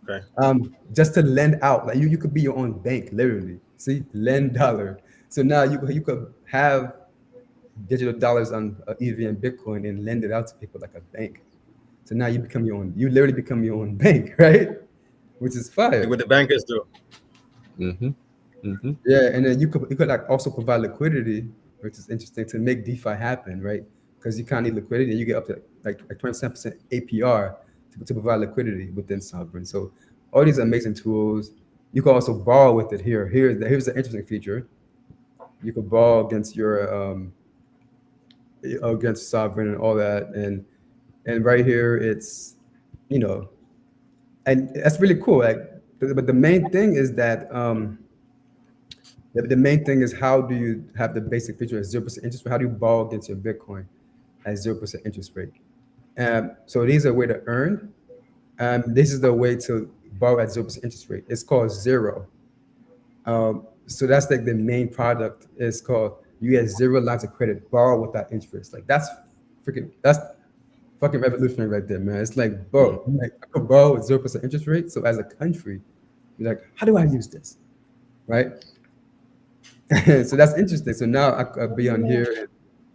Okay. Just to lend out. Like you could be your own bank, literally. See, lend dollar. So now you could have digital dollars on EVM Bitcoin and lend it out to people like a bank. So now you become your own. You literally become your own bank, right? Which is Like what fire. the bankers do. Mm-hmm. Mm-hmm. Yeah, and then you could like also provide liquidity, which is interesting to make DeFi happen, right? Because you kind of need liquidity, and you get up to like 27% APR to provide liquidity within Sovereign. So all these amazing tools. You can also borrow with it here. Here's the interesting feature. You could borrow against your against Sovereign and all that, and right here it's you know, and that's really cool. Like, but the main thing is that the main thing is how do you have the basic feature at 0% interest rate? How do you borrow against your Bitcoin at 0% interest rate? So these are a way to earn. This is the way to borrow at 0% interest rate. It's called zero. So that's like the main product. It's called you get zero lines of credit, borrow without interest. Like that's fucking revolutionary right there, man. It's like, bro, like I could borrow with 0% interest rate. So as a country, you're like, how do I use this? Right? So that's interesting. So now I could be on here and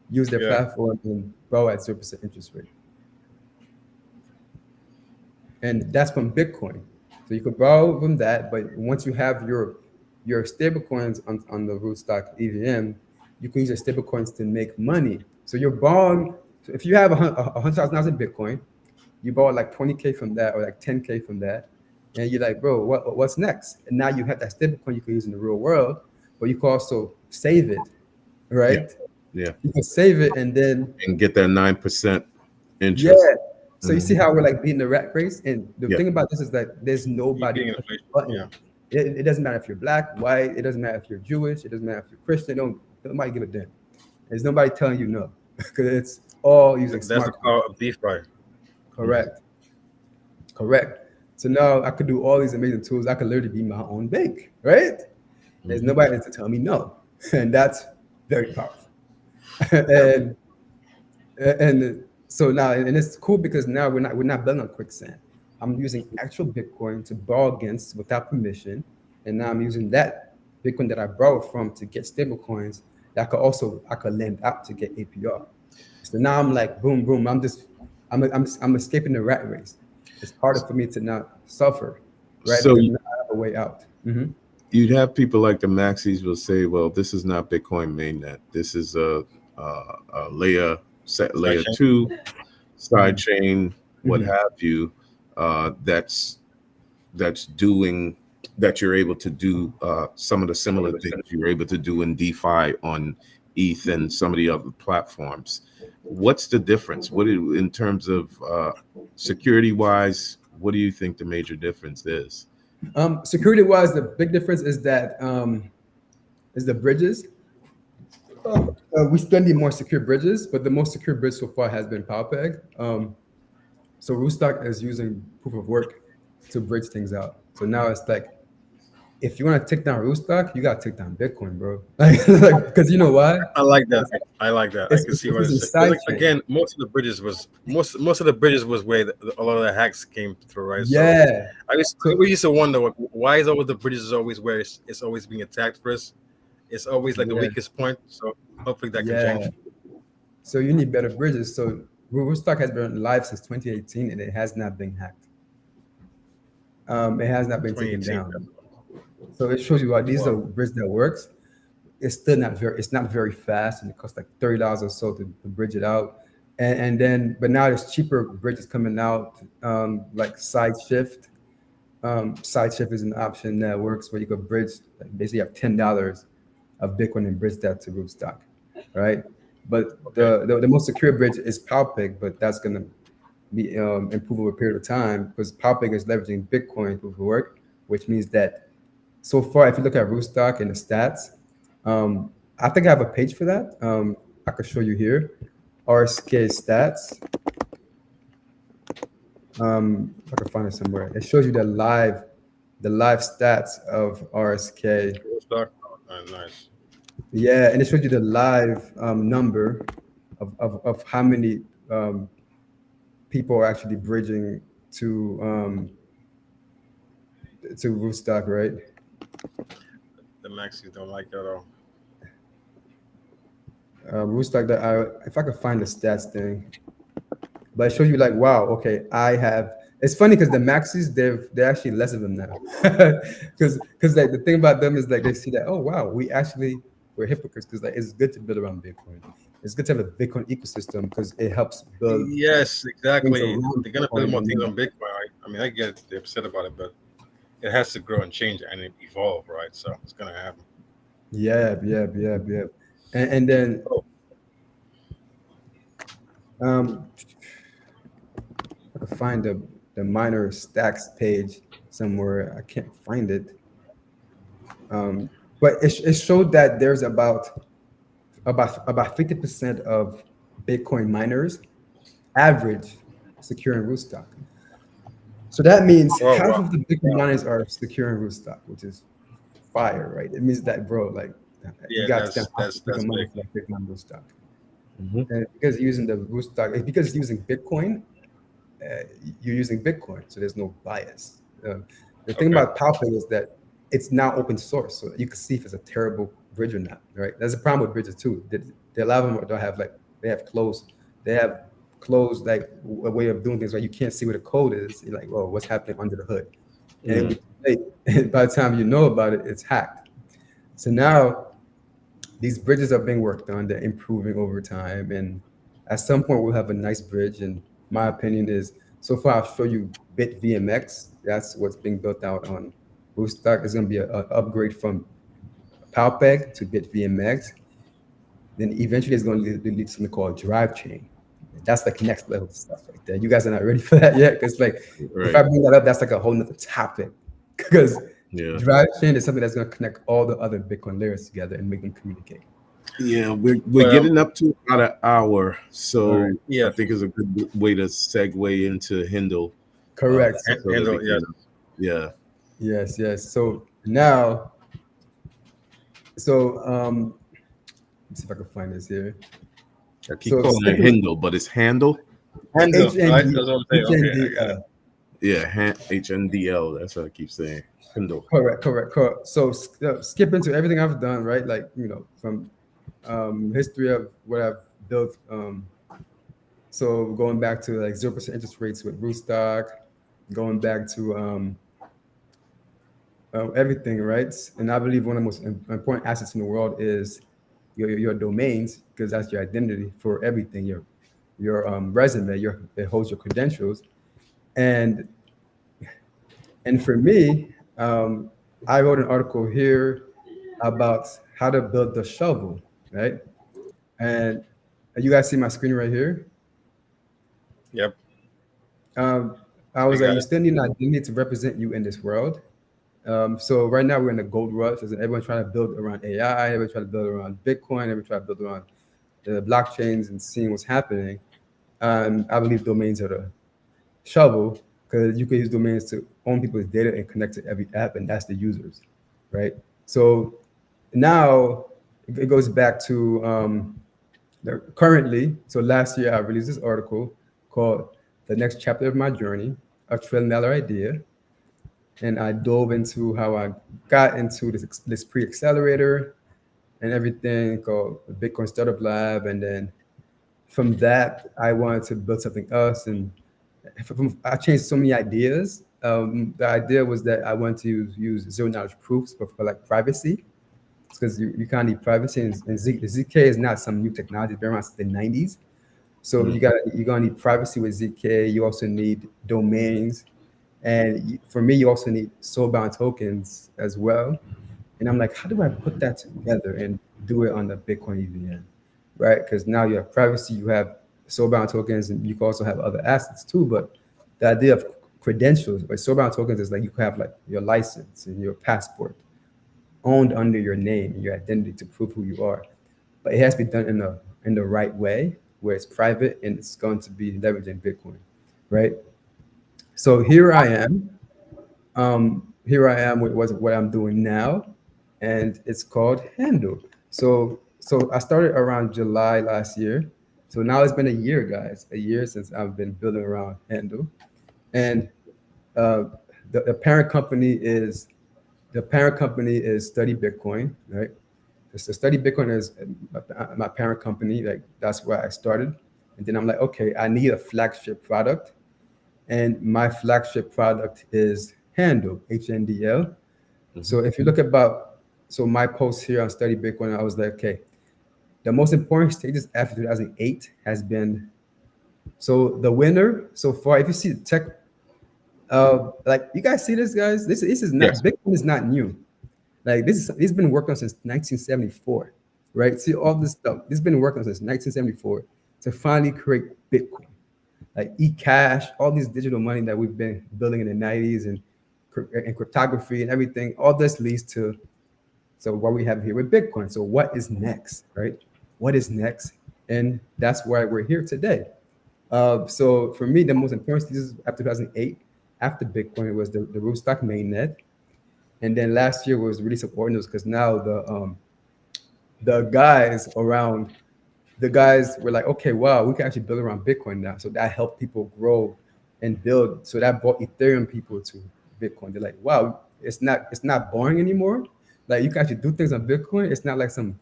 use their Yeah. platform and borrow at 0% interest rate. And that's from Bitcoin. So you could borrow from that, but once you have your stable coins on the rootstock EVM, you can use your stable coins to make money. So you're borrowing. So if you have $100,000 in Bitcoin, you borrow like 20K from that or like 10K from that, and you're like, bro, what's next? And now you have that stable coin you can use in the real world, but you can also save it, Yeah. right? Yeah. You can save it and then And get that 9% yeah. interest. So you see how we're like beating the rat race, and the Yeah. thing about this is that there's You're nobody being pushing inflation. the Yeah. button. It doesn't matter if you're black, white. It doesn't matter if you're Jewish. It doesn't matter if you're Christian. Don't nobody give a damn. There's nobody telling you no because it's all using That's the smart power contracts. of DeFi. Correct. Correct. So now I could do all these amazing tools. I could literally be my own bank, right? There's nobody to tell me no, and that's very powerful. and and so now and it's cool because now we're not building on quicksand. I'm using actual Bitcoin to borrow against without permission, and now I'm using that Bitcoin that I borrowed from to get stable coins that I could lend out to get APR. So now I'm like boom boom. I'm escaping the rat race. It's harder for me to not suffer, right? So Because now I have a way out. Mhm. you'd have people like the Maxis will say, well, this is not Bitcoin mainnet. This is a layer Sidechain. two side Mhm. chain, what Mhm. have you, that's doing that you're able to do some of the similar things you're able to do in DeFi on ETH and some of the other platforms. What's the difference? In terms of security wise, what do you think the major difference is? Security wise, the big difference is the bridges. We still need more secure bridges, but the most secure bridge so far has been PowerPeg. So Rootstock is using proof of work to bridge things out. So now it's like, if you want to take down Rootstock, you got to take down Bitcoin, bro. Like, because you know why? I like that. I like that. I can see It's what using it's saying. 'Cause, like, sidechain. again, most of the bridges was where a lot of the hacks came through, right? So Yeah. I So always used to wonder why is always the bridges is always where it's always being attacked first. It's always like the yeah, weakest point. So hopefully that can yeah. change. So you need better bridges. So Rootstock has been live since 2018, and it has not been hacked. It has not been taken 2018. down. So it shows you how these are Wow. bridge that works. It's not very fast, and it costs like $30 or so to bridge it out. And then but now there's cheaper bridges coming out, like Sideshift. Sideshift is an option that works where you could bridge, like, basically have $10 of Bitcoin and bridge that to Rootstock, right? But Okay. the most secure bridge is PowPeg, but that's gonna be improve over a period of time because Powpeg is leveraging Bitcoin proof of work, which means that so far, if you look at Rootstock and the stats, I think I have a page for that. I could show you here. RSK stats. If I can find it somewhere, it shows you the live stats of RSK. Stock. Oh, nice. Yeah, and it shows you the live number of how many people are actually bridging to Rootstock, right? The maxis don't like that at all. Rootstock that if I could find the stats thing, but it shows you like, wow, okay, I have. It's funny because the maxis they're actually less of them now, because like the thing about them is like they see that, oh wow, we're hypocrites because like it's good to build around Bitcoin. It's good to have a Bitcoin ecosystem because it helps build Yes, things exactly. around They're gonna build Bitcoin. more things And on Bitcoin. Right? I mean, I get they're upset about it, but it has to grow and change and evolve, right? So it's gonna happen. yeah. And then Oh, um, I could find the minor stacks page somewhere. I can't find it. But it showed that there's about 50% of Bitcoin miners average securing Rootstock. So that means oh half wow. of the Bitcoin miners are securing Rootstock, which is fire, right? It means that, bro, like you Yeah, got to spend half the that's Bitcoin money big. for like Bitcoin Rootstock. Mhm. And because using the Rootstock, because it's using Bitcoin, you're using Bitcoin, so there's no bias. The thing Okay. about Powpay is that it's now open source, so you can see if it's a terrible bridge or not. Right? There's a problem with bridges too. A lot of them don't have like they have closed like a way of doing things where you can't see where the code is. You're like, oh, what's happening under the hood? And it'll Mm. be too late. And by the time you know about it, it's hacked. So now these bridges are being worked on. They're improving over time, and at some point we'll have a nice bridge. And my opinion is, so far I'll show you Bit VMX. That's what's being built out on Rootstock. It's going to be an upgrade from Powpeg to Bit VMX. Then eventually it's going to lead to something called Drive Chain. That's like next level stuff right there. You guys are not ready for that yet, because like if I Right. bring that up, that's like a whole nother topic. Because Yeah. Drive Chain is something that's going to connect all the other Bitcoin layers together and make them communicate. Yeah, we're Well, getting up to about an hour, All right. so I yeah, think it's a good way to segue into Hindle. Correct. So, So that we handle. Yes. can, yeah. yes. So now, let's see if I can find this here. I keep So calling it skipping Hindle, but it's Handle. Handle. Right. HND, That's what I'm saying. Okay, I got it. HNDL. Yeah, HNDL. That's what I keep saying. Hindle. Correct. So skipping to everything I've done, right? Like, from history of what I've built. So going back to like 0% interest rates with Rootstock, going back to everything, right? And I believe one of the most important assets in the world is your domains, because that's your identity for everything. Your resume, it holds your credentials, and for me, I wrote an article here about how to build the shovel, right? And you guys see my screen right here. Yep. Um, I We was like, got you it. still need an identity to represent you in this world. So right now we're in the gold rush, as in everyone's trying to build around AI, everyone's trying to build around Bitcoin, everyone's trying to build around the blockchains and seeing what's happening. I believe domains are the shovel, because you can use domains to own people's data and connect to every app, and that's the users, right? So now it goes back to currently. So last year I released this article called "The Next Chapter of My Journey: A $1 trillion Idea," and I dove into how I got into this pre-accelerator and everything called the Bitcoin Startup Lab, and then from that I wanted to build something else, and I changed so many ideas. The idea was that I want to use zero knowledge proofs, but for like privacy, because you can't need privacy, and ZK is not some new technology. It's been around since the 90s. So Mm. you're gonna need privacy with ZK. You also need domains, and for me, you also need soulbound tokens as well. And I'm like, how do I put that together and do it on the Bitcoin EVM, right? Because now you have privacy, you have soulbound tokens, and you can also have other assets too. But the idea of credentials, like soulbound tokens, is like you can have like your license and your passport owned under your name and your identity to prove who you are. But it has to be done in the right way, where it's private and it's going to be leveraging Bitcoin, right? So here I am with what I'm doing now, and it's called Handle. So I started around July last year. So now it's been a year, guys, a year since I've been building around Handle, and uh, the parent company is Study Bitcoin, right? So Study Bitcoin is my parent company. Like that's where I started, and then I'm like, okay, I need a flagship product, and my flagship product is Handle, HNDL. Mhm. So if you look about, so my post here on Study Bitcoin, I was like, okay, the most important stages after 2008 has been, so the winner so far, if you see the tech, like you guys see this, guys, this is not, Yes. Bitcoin is not new. Like this has been worked on since 1974, right? See all this stuff. This has been worked on since 1974 to finally create Bitcoin, like e-cash, all these digital money that we've been building in the 90s, and cryptography and everything. All this leads to, so what we have here with Bitcoin. So what is next, right? What is next? And that's why we're here today. So for me, the most important stages after 2008, after Bitcoin, was the Rootstock mainnet. And then last year was release of ordinals, because now the guys around, the guys were like, okay, wow, we can actually build around Bitcoin now. So that helped people grow and build. So that brought Ethereum people to Bitcoin. They're like, wow, it's not boring anymore. Like you can actually do things on Bitcoin. It's not like some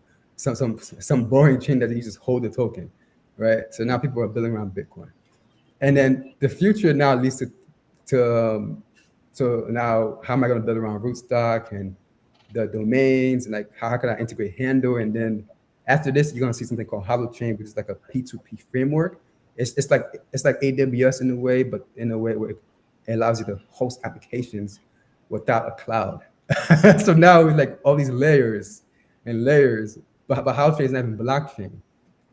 boring chain that you just hold the token, right? So now people are building around Bitcoin. And then the future now leads to now, how am I going to build around rootstock and the domains, and like how can I integrate Handle? And then after this, you're going to see something called Holochain, which is like a P2P framework. It's like AWS in a way, but in a way where it allows you to host applications without a cloud. So now it's like all these layers and layers, but Holochain is not even blockchain.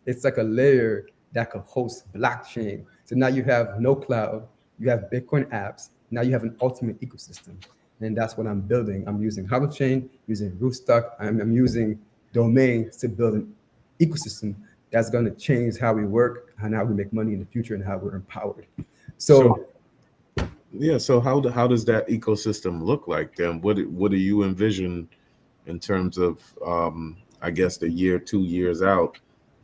It's like a layer that could host blockchain. So now you have no cloud, you have Bitcoin apps. Now you have an ultimate ecosystem. And that's what I'm building. I'm using Holochain, using Rootstock, I'm using domains to build an ecosystem that's going to change how we work and how we make money in the future and how we're empowered. So So yeah, so how does that ecosystem look like then? What do you envision in terms of I guess the year, 2 years out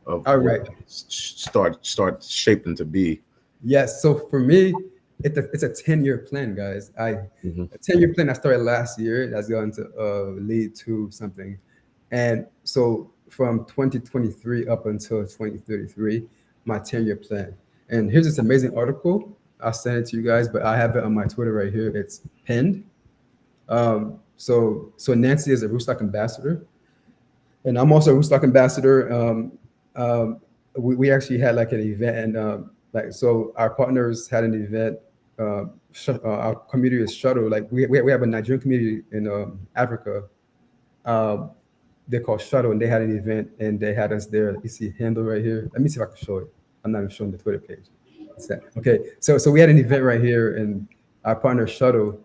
of all what right. start shaping to be? Yes. So for me, it's a 10-year plan, guys. Hmm. A 10-year plan I started last year that's going to lead to something. And so from 2023 up until 2033, my 10-year plan. And here's this amazing article. I'll send it to you guys, but I have it on my Twitter right here. It's pinned. So Nancy is a Rootstock ambassador, and I'm also a Rootstock ambassador. We actually had like an event, and like so our partners had an event. Our community is Shuttle. Like we have a Nigerian community in Africa. Um, they're called Shuttle, and they had an event, and they had us there. You see handle right here. Let me see if I can show it. I'm not even showing the Twitter page. Okay, so we had an event right here, and our partner Shuttle,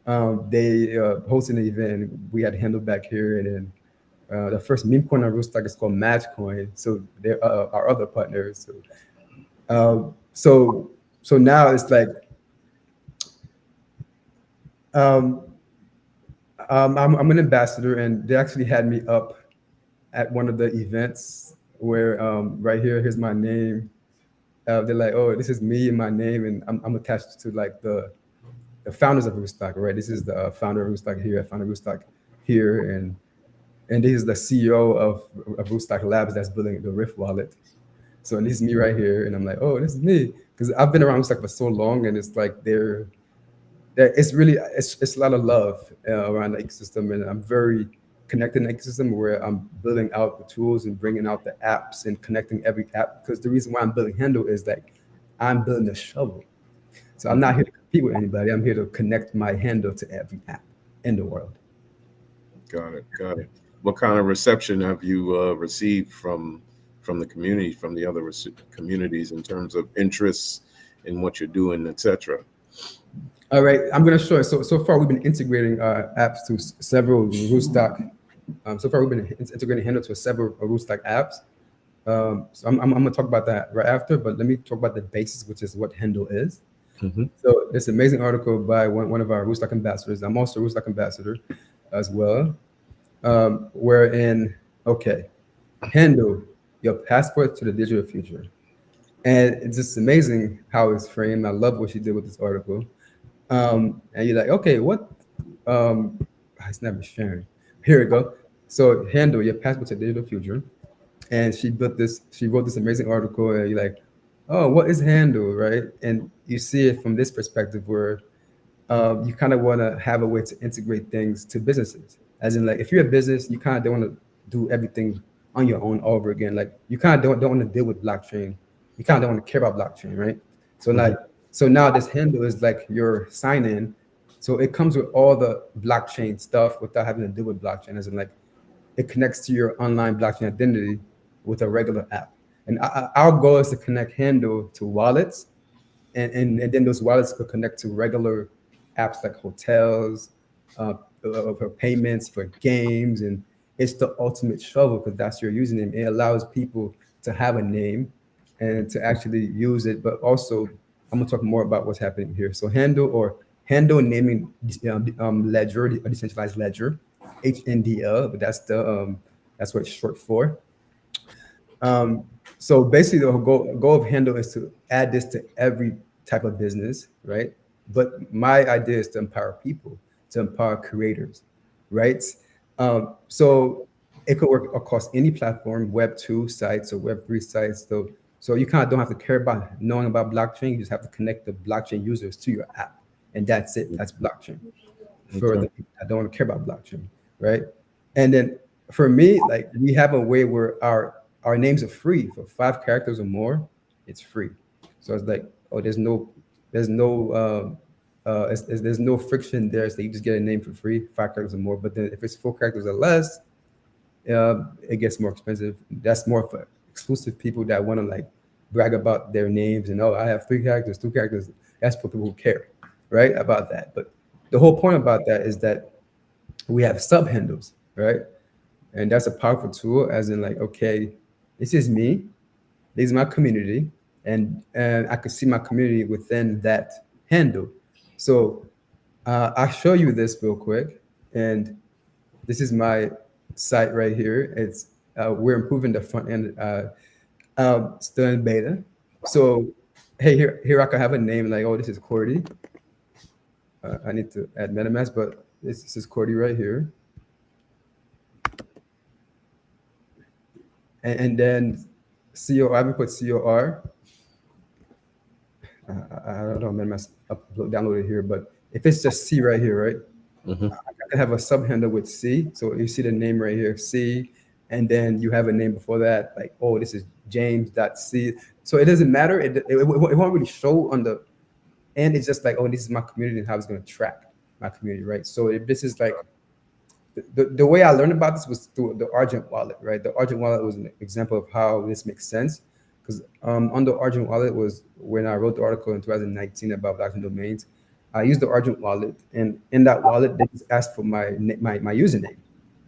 they hosted an event. We had handle back here, and then the first meme coin on Rootstock is called Match Coin. So there are our other partners. So now it's like um, I'm an ambassador, and they actually had me up at one of the events where right here's my name. They're like, oh, this is me and my name, and I'm attached to like the founders of Rootstock, right? This is the founder of Rootstock here, founder of Rootstock here, and this is the CEO of Rootstock Labs that's building the Rift wallet. So and this is me right here, and I'm like, oh, this is me, because I've been around Rootstock for so long, and it's like it's really it's a lot of love around the ecosystem, and I'm very connected in the ecosystem where I'm building out the tools and bringing out the apps and connecting every app. Because the reason why I'm building Handle is like I'm building a shovel, so I'm not Hmm. here to compete with anybody. I'm here to connect my Handle to every app in the world. Got it. Got it. What kind of reception have you received from from the community, from the other communities in terms of interests in what you're doing, etc. All right, I'm gonna show it. So far we've been integrating apps to several rootstock. So far we've been integrating Handle to several rootstock apps. So I'm gonna talk about that right after, but let me talk about the basics, which is what Handle is. Mm-hmm. So this amazing article by one of our rootstock ambassadors. I'm also a rootstock ambassador as well. Wherein, okay, Handle your passport to the digital future. And it's just amazing how it's framed. I love what she did with this article. And you're like, okay, what? It's never sharing. Here we go. So Handle your passport to the digital future. And she built this, she wrote this amazing article, and you're like, oh, what is Handle, right? And you see it from this perspective where you kind of want to have a way to integrate things to businesses. As in, like, if you're a business, you kind of don't want to do everything on your own all over again. Like, you kind of don't want to deal with blockchain. You kind of don't want to care about blockchain, right? So, like, so now this Handle is like your sign in. So it comes with all the blockchain stuff without having to deal with blockchain. As in, like, it connects to your online blockchain identity with a regular app. And our goal is to connect Handle to wallets, and then those wallets could connect to regular apps like hotels, for payments, for games, and it's the ultimate shovel because that's your username. It allows people to have a name and to actually use it. But also, I'm gonna talk more about what's happening here. So Handle naming ledger, a decentralized ledger, HNDL, but that's what it's short for. So basically, the goal of Handle is to add this to every type of business, right? But my idea is to empower people, to empower creators, right? So it could work across any platform, Web 2 sites or Web 3 sites. So you kind of don't have to care about knowing about blockchain. You just have to connect the blockchain users to your app, and that's it. That's blockchain for the people that don't want to care about blockchain, right? And then for me, like, we have a way where our names are free for 5 characters or more. It's free. So it's like, oh, there's no friction there. So you just get a name for free, 5 characters or more. But then if it's 4 characters or less, it gets more expensive. That's more for exclusive people that want to, like, brag about their names and, oh, I have 3 characters, 2 characters. That's for people who care, right, about that. But the whole point about that is that we have sub handles, right? And that's a powerful tool, as in, like, okay, this is me, this is my community, and I can see my community within that handle. So I'll show you this real quick, and this is my site right here. It's we're improving the front end, still in beta. So hey, here I can have a name like, oh, this is Cordy. I need to add MetaMask, but this is Cordy right here. And then COR, I would put COR. I don't know, MetaMask downloaded here, but if it's just C right here, right? I can have a sub handle with C. So you see the name right here, C, and then you have a name before that, like, oh, this is James.C. So it doesn't matter. It won't really show on the end. It's just like, oh, this is my community and how it's going to track my community, right? So if this is like, the way I learned about this was through the Argent wallet, right? The Argent wallet was an example of how this makes sense. Because on the Argent wallet was when I wrote the article in 2019 about blockchain domains. I used the Argent wallet, and in that wallet, they just asked for my username.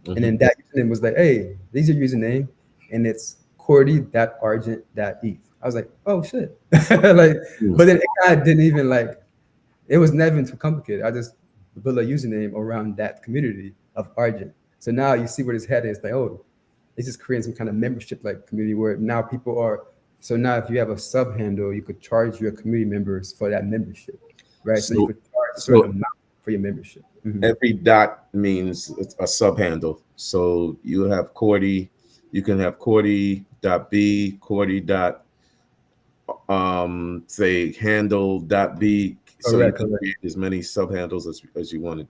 And then that username was like, hey, these are your username, and it's Cordy.argent.eth. I was like, oh shit. Like, but then it kind of didn't even, like, it was never too complicated. I just built a username around that community of Argent. So now you see where this head is, like, oh, this is creating some kind of membership like community where now people are. So now if you have a sub handle, you could charge your community members for that membership, right? So you could charge a certain amount for your membership. Every dot means a sub handle. So you have Cordy, you can have Cordy.b, Cordy. Say handle.b. So you can create as many sub handles as you wanted.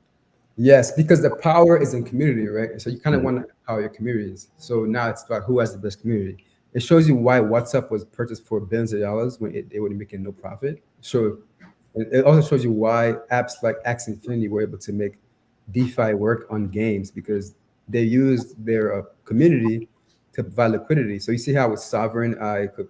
Yes, because the power is in community, right? So you kind of want to empower your communities. So now it's about who has the best community. It shows you why WhatsApp was purchased for billions of dollars when they were making no profit. So it also shows you why apps like Axie Infinity were able to make DeFi work on games, because they used their community to provide liquidity. So you see how with Sovereign I could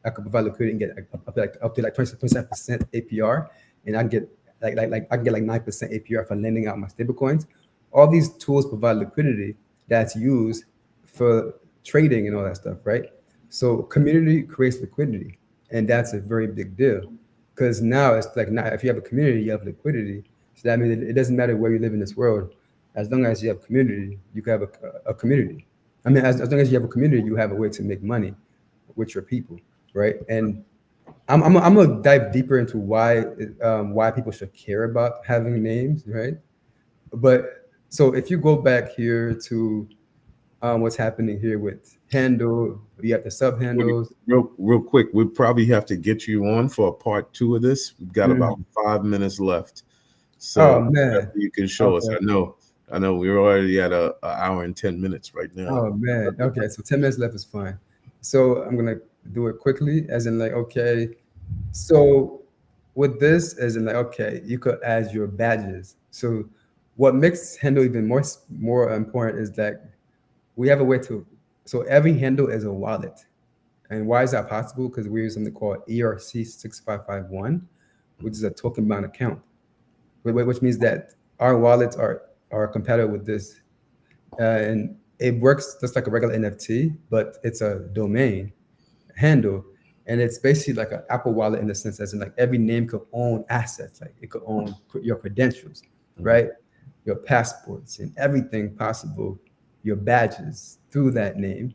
provide liquidity and get up to like 27% APR, and I can get I can get like 9% APR for lending out my stablecoins. All these tools provide liquidity that's used for trading and all that stuff, right? So community creates liquidity, and that's a very big deal because now it's like now if you have a community, you have liquidity. So that means it doesn't matter where you live in this world, as long as you have community, you can have a community. I mean, as long as you have a community, you have a way to make money with your people, right? And I'm gonna dive deeper into why people should care about having names, right? But so if you go back here to what's happening here with handle, you have the sub handles. Real quick, we probably have to get you on for a part 2 of this. We've got about 5 minutes left, Oh so man, you can show us. okay. I know we're already at a hour and 10 minutes right now. Oh man, okay. So 10 minutes left is fine. So I'm gonna do it quickly, as in like okay. So with this, as in like okay, you could add your badges. So what makes handle even more important is that we have a way to. So every handle is a wallet. And why is that possible? Because we use something called ERC 6551, which is a token bound account, which means that our wallets are compatible with this, and it works just like a regular NFT, but it's a domain handle, and it's basically like an Apple wallet in the sense as in like every name could own assets, like it could own your credentials, right? Your passports and everything possible, your badges through that name,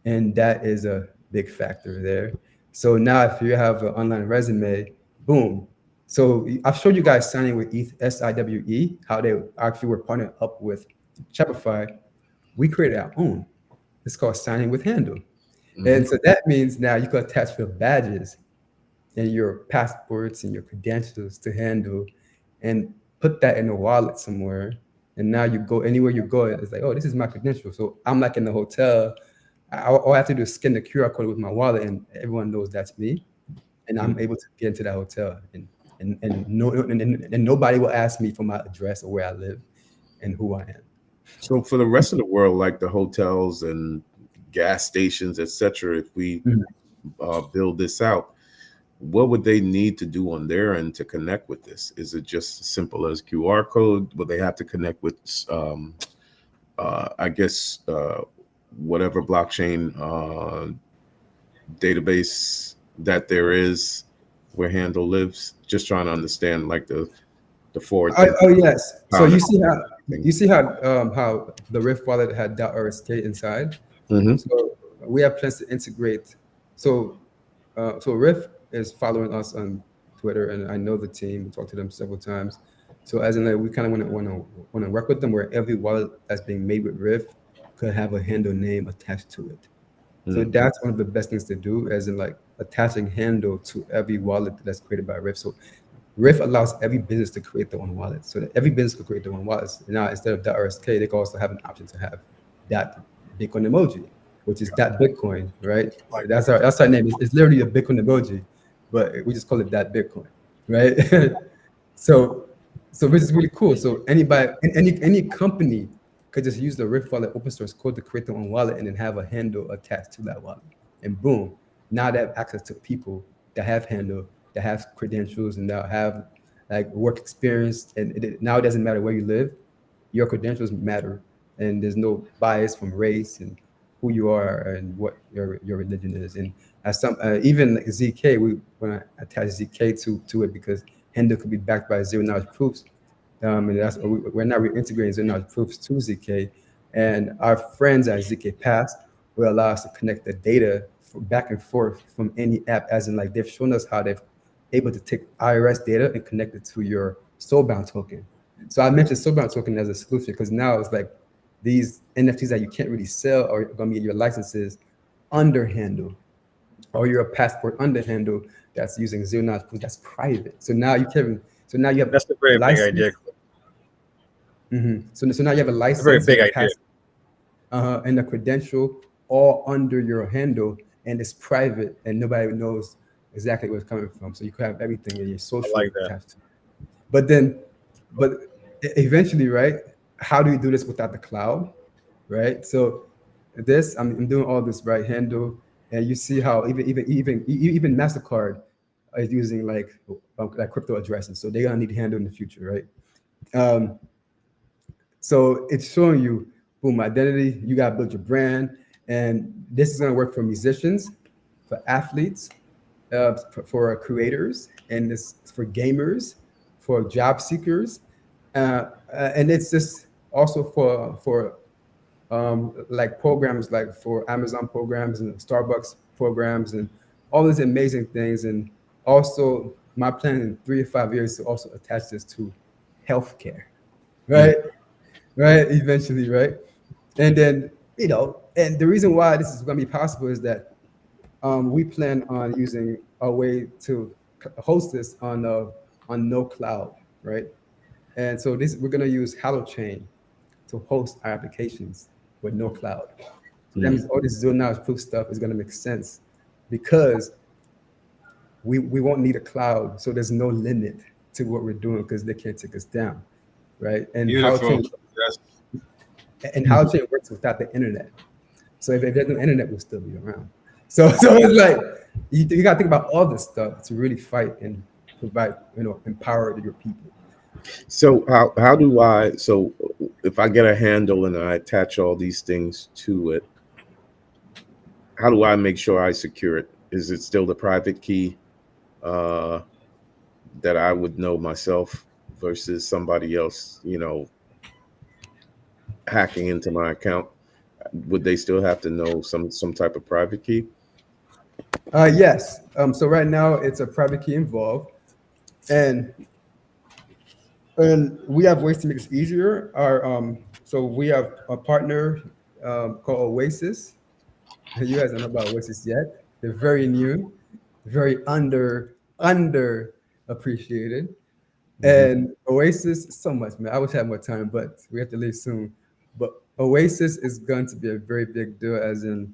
and that is a big factor there. So now if you have an online resume, boom. So I've showed you guys signing with SIWE, how they actually were partnered up with Shopify. We created our own. It's called signing with handle. And so that means now you can attach your badges and your passports and your credentials to handle and put that in a wallet somewhere. And now you go anywhere you go, it's like, oh, this is my credential. So I'm like in the hotel. All I have to do is scan the QR code with my wallet, and everyone knows that's me. And I'm able to get into that hotel, and nobody will ask me for my address or where I live and who I am. So for the rest of the world, like the hotels and gas stations, etc., if we build this out, what would they need to do on their end to connect with this? Is it just as simple as QR code? Will they have to connect with, I guess, whatever blockchain database that there is where handle lives? Just trying to understand like the forward. Oh yes. So you see how the Rift wallet had .rsk inside. So we have plans to integrate. So Rift is following us on Twitter, and I know the team. We talked to them several times. So as in like, we kind of want to work with them where every wallet that's being made with Rift could have a handle name attached to it. So that's one of the best things to do, as in like attaching handle to every wallet that's created by Rift. So Rift allows every business to create their own wallet, so that every business can create their own wallets. Now, instead of .rsk, they can also have an option to have that Bitcoin emoji, which is that Bitcoin, right? That's our name. It's literally a Bitcoin emoji, but we just call it that Bitcoin, right? so this is really cool. So anybody, any company could just use the Rift wallet open source code to create their own wallet and then have a handle attached to that wallet, and boom, now they have access to people that have handle, that have credentials, and that have like work experience, and now it doesn't matter where you live, your credentials matter, and there's no bias from race and who you are and what your religion is. And as some even like ZK, we want to attach ZK to it because handle could be backed by zero knowledge proofs, and that's we're now reintegrating zero knowledge proofs to ZK, and our friends at ZK Pass will allow us to connect the data back and forth from any app, as in like they've shown us how they've able to take IRS data and connect it to your soulbound token. So I mentioned soulbound token as a solution because now it's like these NFTs that you can't really sell are going to get your licenses under handle, or your passport under handle that's using zero knowledge proof that's private. So now you can. So now you have That's a very big idea. So now you have a license, a very big idea, and a credential all under your handle, and it's private, and nobody knows exactly where it's coming from. So you could have everything in your social attached to it. But eventually, right? How do you do this without the cloud, right? So this, I'm doing all this right handle, and you see how even Mastercard is using like crypto addresses, so they're gonna need handle in the future, right? Um, so it's showing you, boom, identity. You gotta build your brand, and this is gonna work for musicians, for athletes, for creators, and it's for gamers, for job seekers, and it's just also for like programs like for Amazon programs and Starbucks programs and all these amazing things. And also my plan in 3 to 5 years to also attach this to healthcare, right? Right, eventually, right? And then, and the reason why this is going to be possible is that we plan on using a way to host this on no cloud, right? And so this we're going to use HaloChain to host our applications with no cloud. So that means all this zero knowledge proof stuff is going to make sense because we won't need a cloud. So there's no limit to what we're doing because they can't take us down, right? And Beautiful. how chain works without the internet. So if there's no internet, we'll still be around. So it's like you got to think about all this stuff to really fight and provide, empower your people. So how do I, so if I get a handle and I attach all these things to it, how do I make sure I secure it? Is it still the private key that I would know myself versus somebody else, hacking into my account? Would they still have to know some type of private key? Yes. So right now it's a private key involved, and we have ways to make this easier. So we have a partner called Oasis. You guys don't know about Oasis yet. They're very new, very under appreciated. And Oasis, so much, man. I wish I had more time, but we have to leave soon. But Oasis is going to be a very big deal, as in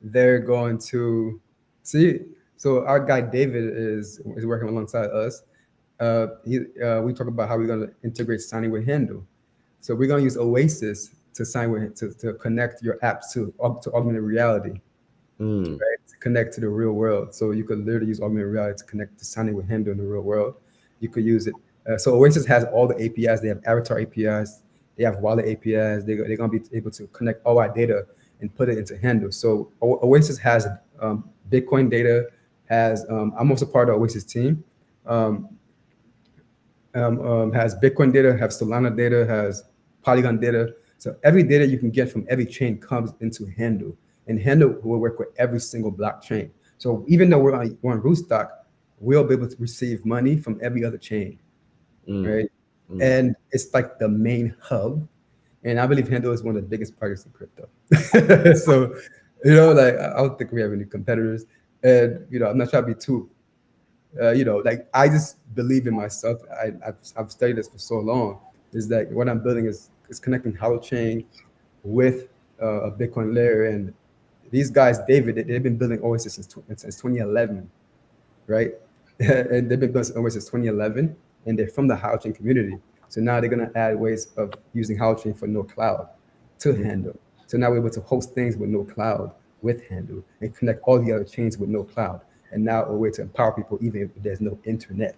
they're going to see. So our guy David is working alongside us. We talk about how we're going to integrate signing with Handle. So we're going to use Oasis to sign with to connect your apps to augmented reality, right? To connect to the real world. So you could literally use augmented reality to connect to signing with Handle in the real world. You could use it. So Oasis has all the APIs. They have avatar APIs. They have wallet APIs. They're going to be able to connect all our data and put it into Handle. So Oasis has Bitcoin data. I'm also part of the Oasis team. Has Bitcoin data, has Solana data, has Polygon data. So every data you can get from every chain comes into Handle, and Handle will work with every single blockchain. So even though we're on Rootstock, we'll be able to receive money from every other chain, right? And it's like the main hub. And I believe Handle is one of the biggest projects in crypto. So, I don't think we have any competitors. And, I'm not trying to be too, I just believe in myself. I've studied this for so long, is that what I'm building is connecting HoloChain with a Bitcoin layer. And these guys, David, they've been building Oasis since 2011, right? And they've been building Oasis since 2011, and they're from the HoloChain community. So now they're going to add ways of using HoloChain for no cloud to Handle. So now we're able to host things with no cloud with Handle and connect all the other chains with no cloud. And now a way to empower people even if there's no internet,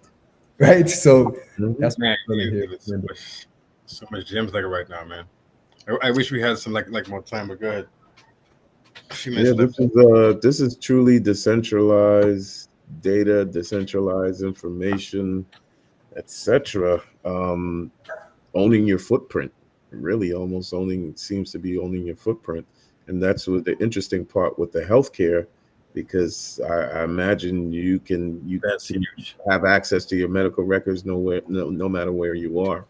right? So that's Man, what I'm here. so much gems like it right now, man. I wish we had some like more time, but go ahead. A few minutes left. This is truly decentralized data, decentralized information, etc. Owning your footprint, really almost seems to be owning your footprint. And that's what the interesting part with the healthcare, because I imagine you can have access to your medical records no matter where you are.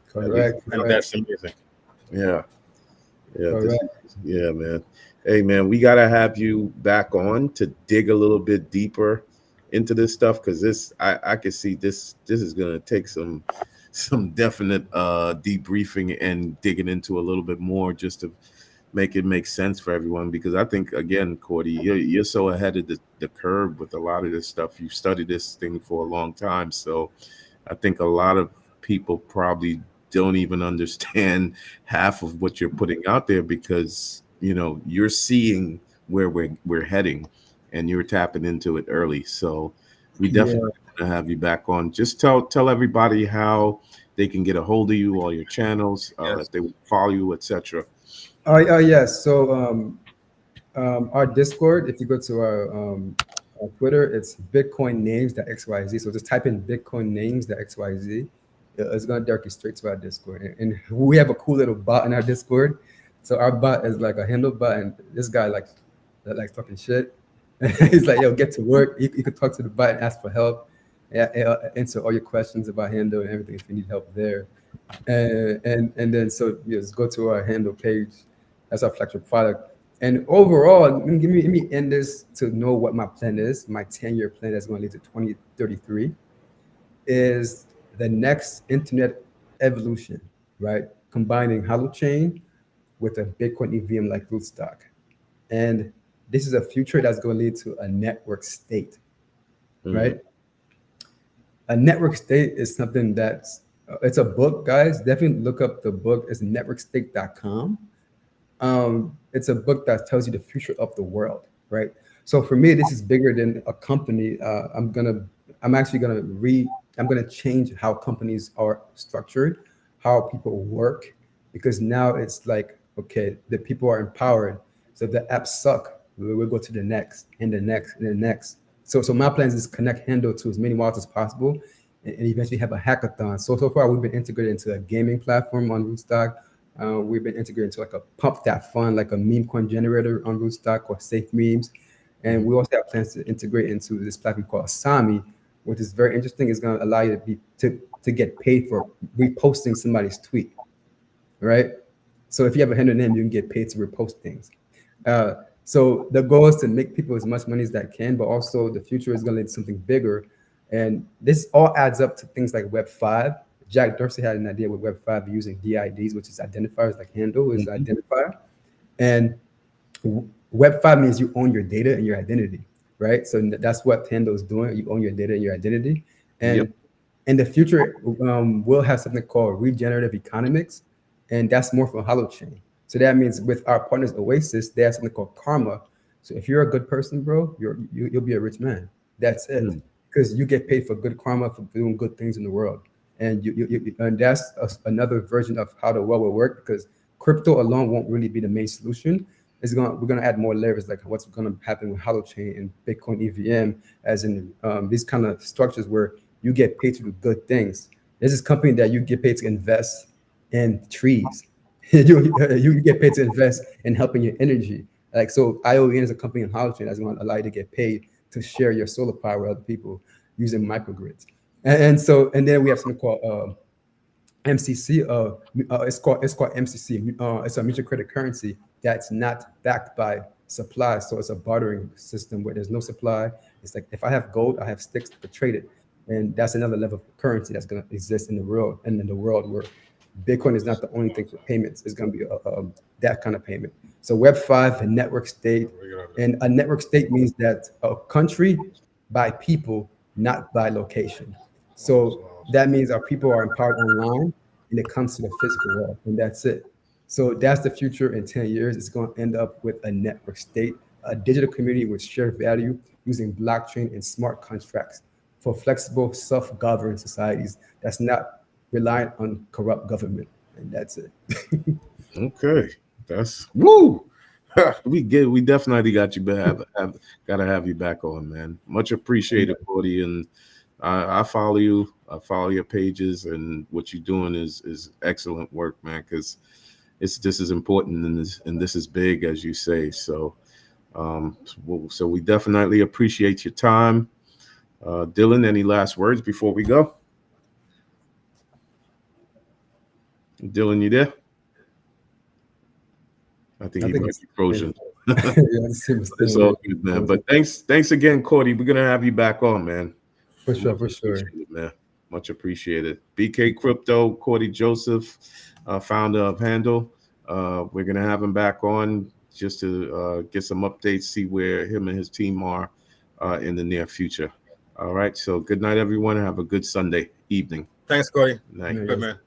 Correct. And that's amazing. Yeah. Yeah, man. Hey, man, we got to have you back on to dig a little bit deeper into this stuff, because I can see this is going to take some definite debriefing and digging into a little bit more just to make sense for everyone. Because I think, again, Cordy, you're so ahead of the curve with a lot of this stuff. You've studied this thing for a long time, so I think a lot of people probably don't even understand half of what you're putting out there, because you're seeing where we're heading, and you're tapping into it early. So we Yeah. definitely want to have you back on. Just tell everybody how they can get a hold of you, all your channels, Yes. if they would follow you, etc. Oh, yes. So our Discord, if you go to our Twitter, it's Bitcoin names.xyz. So just type in Bitcoin names.xyz. It's going to direct you straight to our Discord. And we have a cool little bot in our Discord. So our bot is like a handle bot, and this guy likes talking shit. He's like, yo, get to work. You could talk to the bot and ask for help, answer all your questions about handle and everything if you need help there. And then so just go to our handle page. That's our flagship product. And overall, let me end this to know what my plan is. My 10-year plan that's going to lead to 2033 is the next internet evolution, right? Combining holochain with a Bitcoin EVM like rootstock. And this is a future that's going to lead to a network state, Mhm. right? A network state is something that's it's a book, guys. Definitely look up the book. It's networkstate.com. It's a book that tells you the future of the world, right? So for me, this is bigger than a company. I'm actually gonna I'm gonna change how companies are structured, how people work, because now it's like, okay, the people are empowered. So if the apps suck, we'll go to the next and the next and the next. So my plan is to connect Handle to as many wallets as possible, and eventually have a hackathon. So far we've been integrated into a gaming platform on Rootstock. We've been integrated into like a pump that fund, like a meme coin generator on Rootstock or Safe Memes. And we also have plans to integrate into this platform called Asami, which is very interesting. It's going to allow you to get paid for reposting somebody's tweet, right? So if you have a handle name, you can get paid to repost things. So the goal is to make people as much money as that can, but also the future is going to lead to something bigger. And this all adds up to things like Web5. Jack Dorsey had an idea with Web5 using DIDs, which is identifiers, like handle is Mhm. identifier. And Web5 means you own your data and your identity, right? So that's what handle is doing. You own your data and your identity. Yep. And in the future, we'll have something called regenerative economics, and that's more for holochain. So that means with our partners Oasis, they have something called karma. So if you're a good person, bro, you'll be a rich man. That's it, Mm. because you get paid for good karma for doing good things in the world, and and that's another version of how the world will work. Because crypto alone won't really be the main solution. We're gonna add more layers, like what's gonna happen with holochain and Bitcoin EVM, as in these kind of structures where you get paid to do good things. There's this company that you get paid to invest in trees. You get paid to invest in helping your energy. Like, so ION is a company in holochain that's going to allow you to get paid to share your solar power with other people using microgrids. And then we have something called MCC. It's called MCC. It's a mutual credit currency that's not backed by supply. So it's a bartering system where there's no supply. It's like, if I have gold, I have sticks to trade it, and that's another level of currency that's going to exist in the world. And in the world where Bitcoin is not the only thing for payments, it's going to be that kind of payment. So Web5, a network state, and a network state means that a country by people, not by location. So that means our people are empowered online, and it comes to the physical world, and that's it. So that's the future in 10 years. It's going to end up with a network state, a digital community with shared value using blockchain and smart contracts for flexible, self-governed societies that's not reliant on corrupt government. And that's it. Okay, that's woo. We definitely got you back. Gotta have you back on, man. Much appreciated, Cody. And I follow you. I follow your pages, and what you're doing is excellent work, man. Because this is important, and this is big, as you say. So so we definitely appreciate your time. Dylan, any last words before we go? Dylan, you there? I think I he think might be frozen. yeah, It's all good, man. But thanks again, Cody. We're gonna have you back on, man. for sure, Much for sure. appreciated, man. Much appreciated. BK Crypto, Cody Joseph, founder of Handle. We're gonna have him back on just to get some updates, see where him and his team are in the near future. All right. So good night, everyone. Have a good Sunday evening. Thanks, Corey. Night. Good man.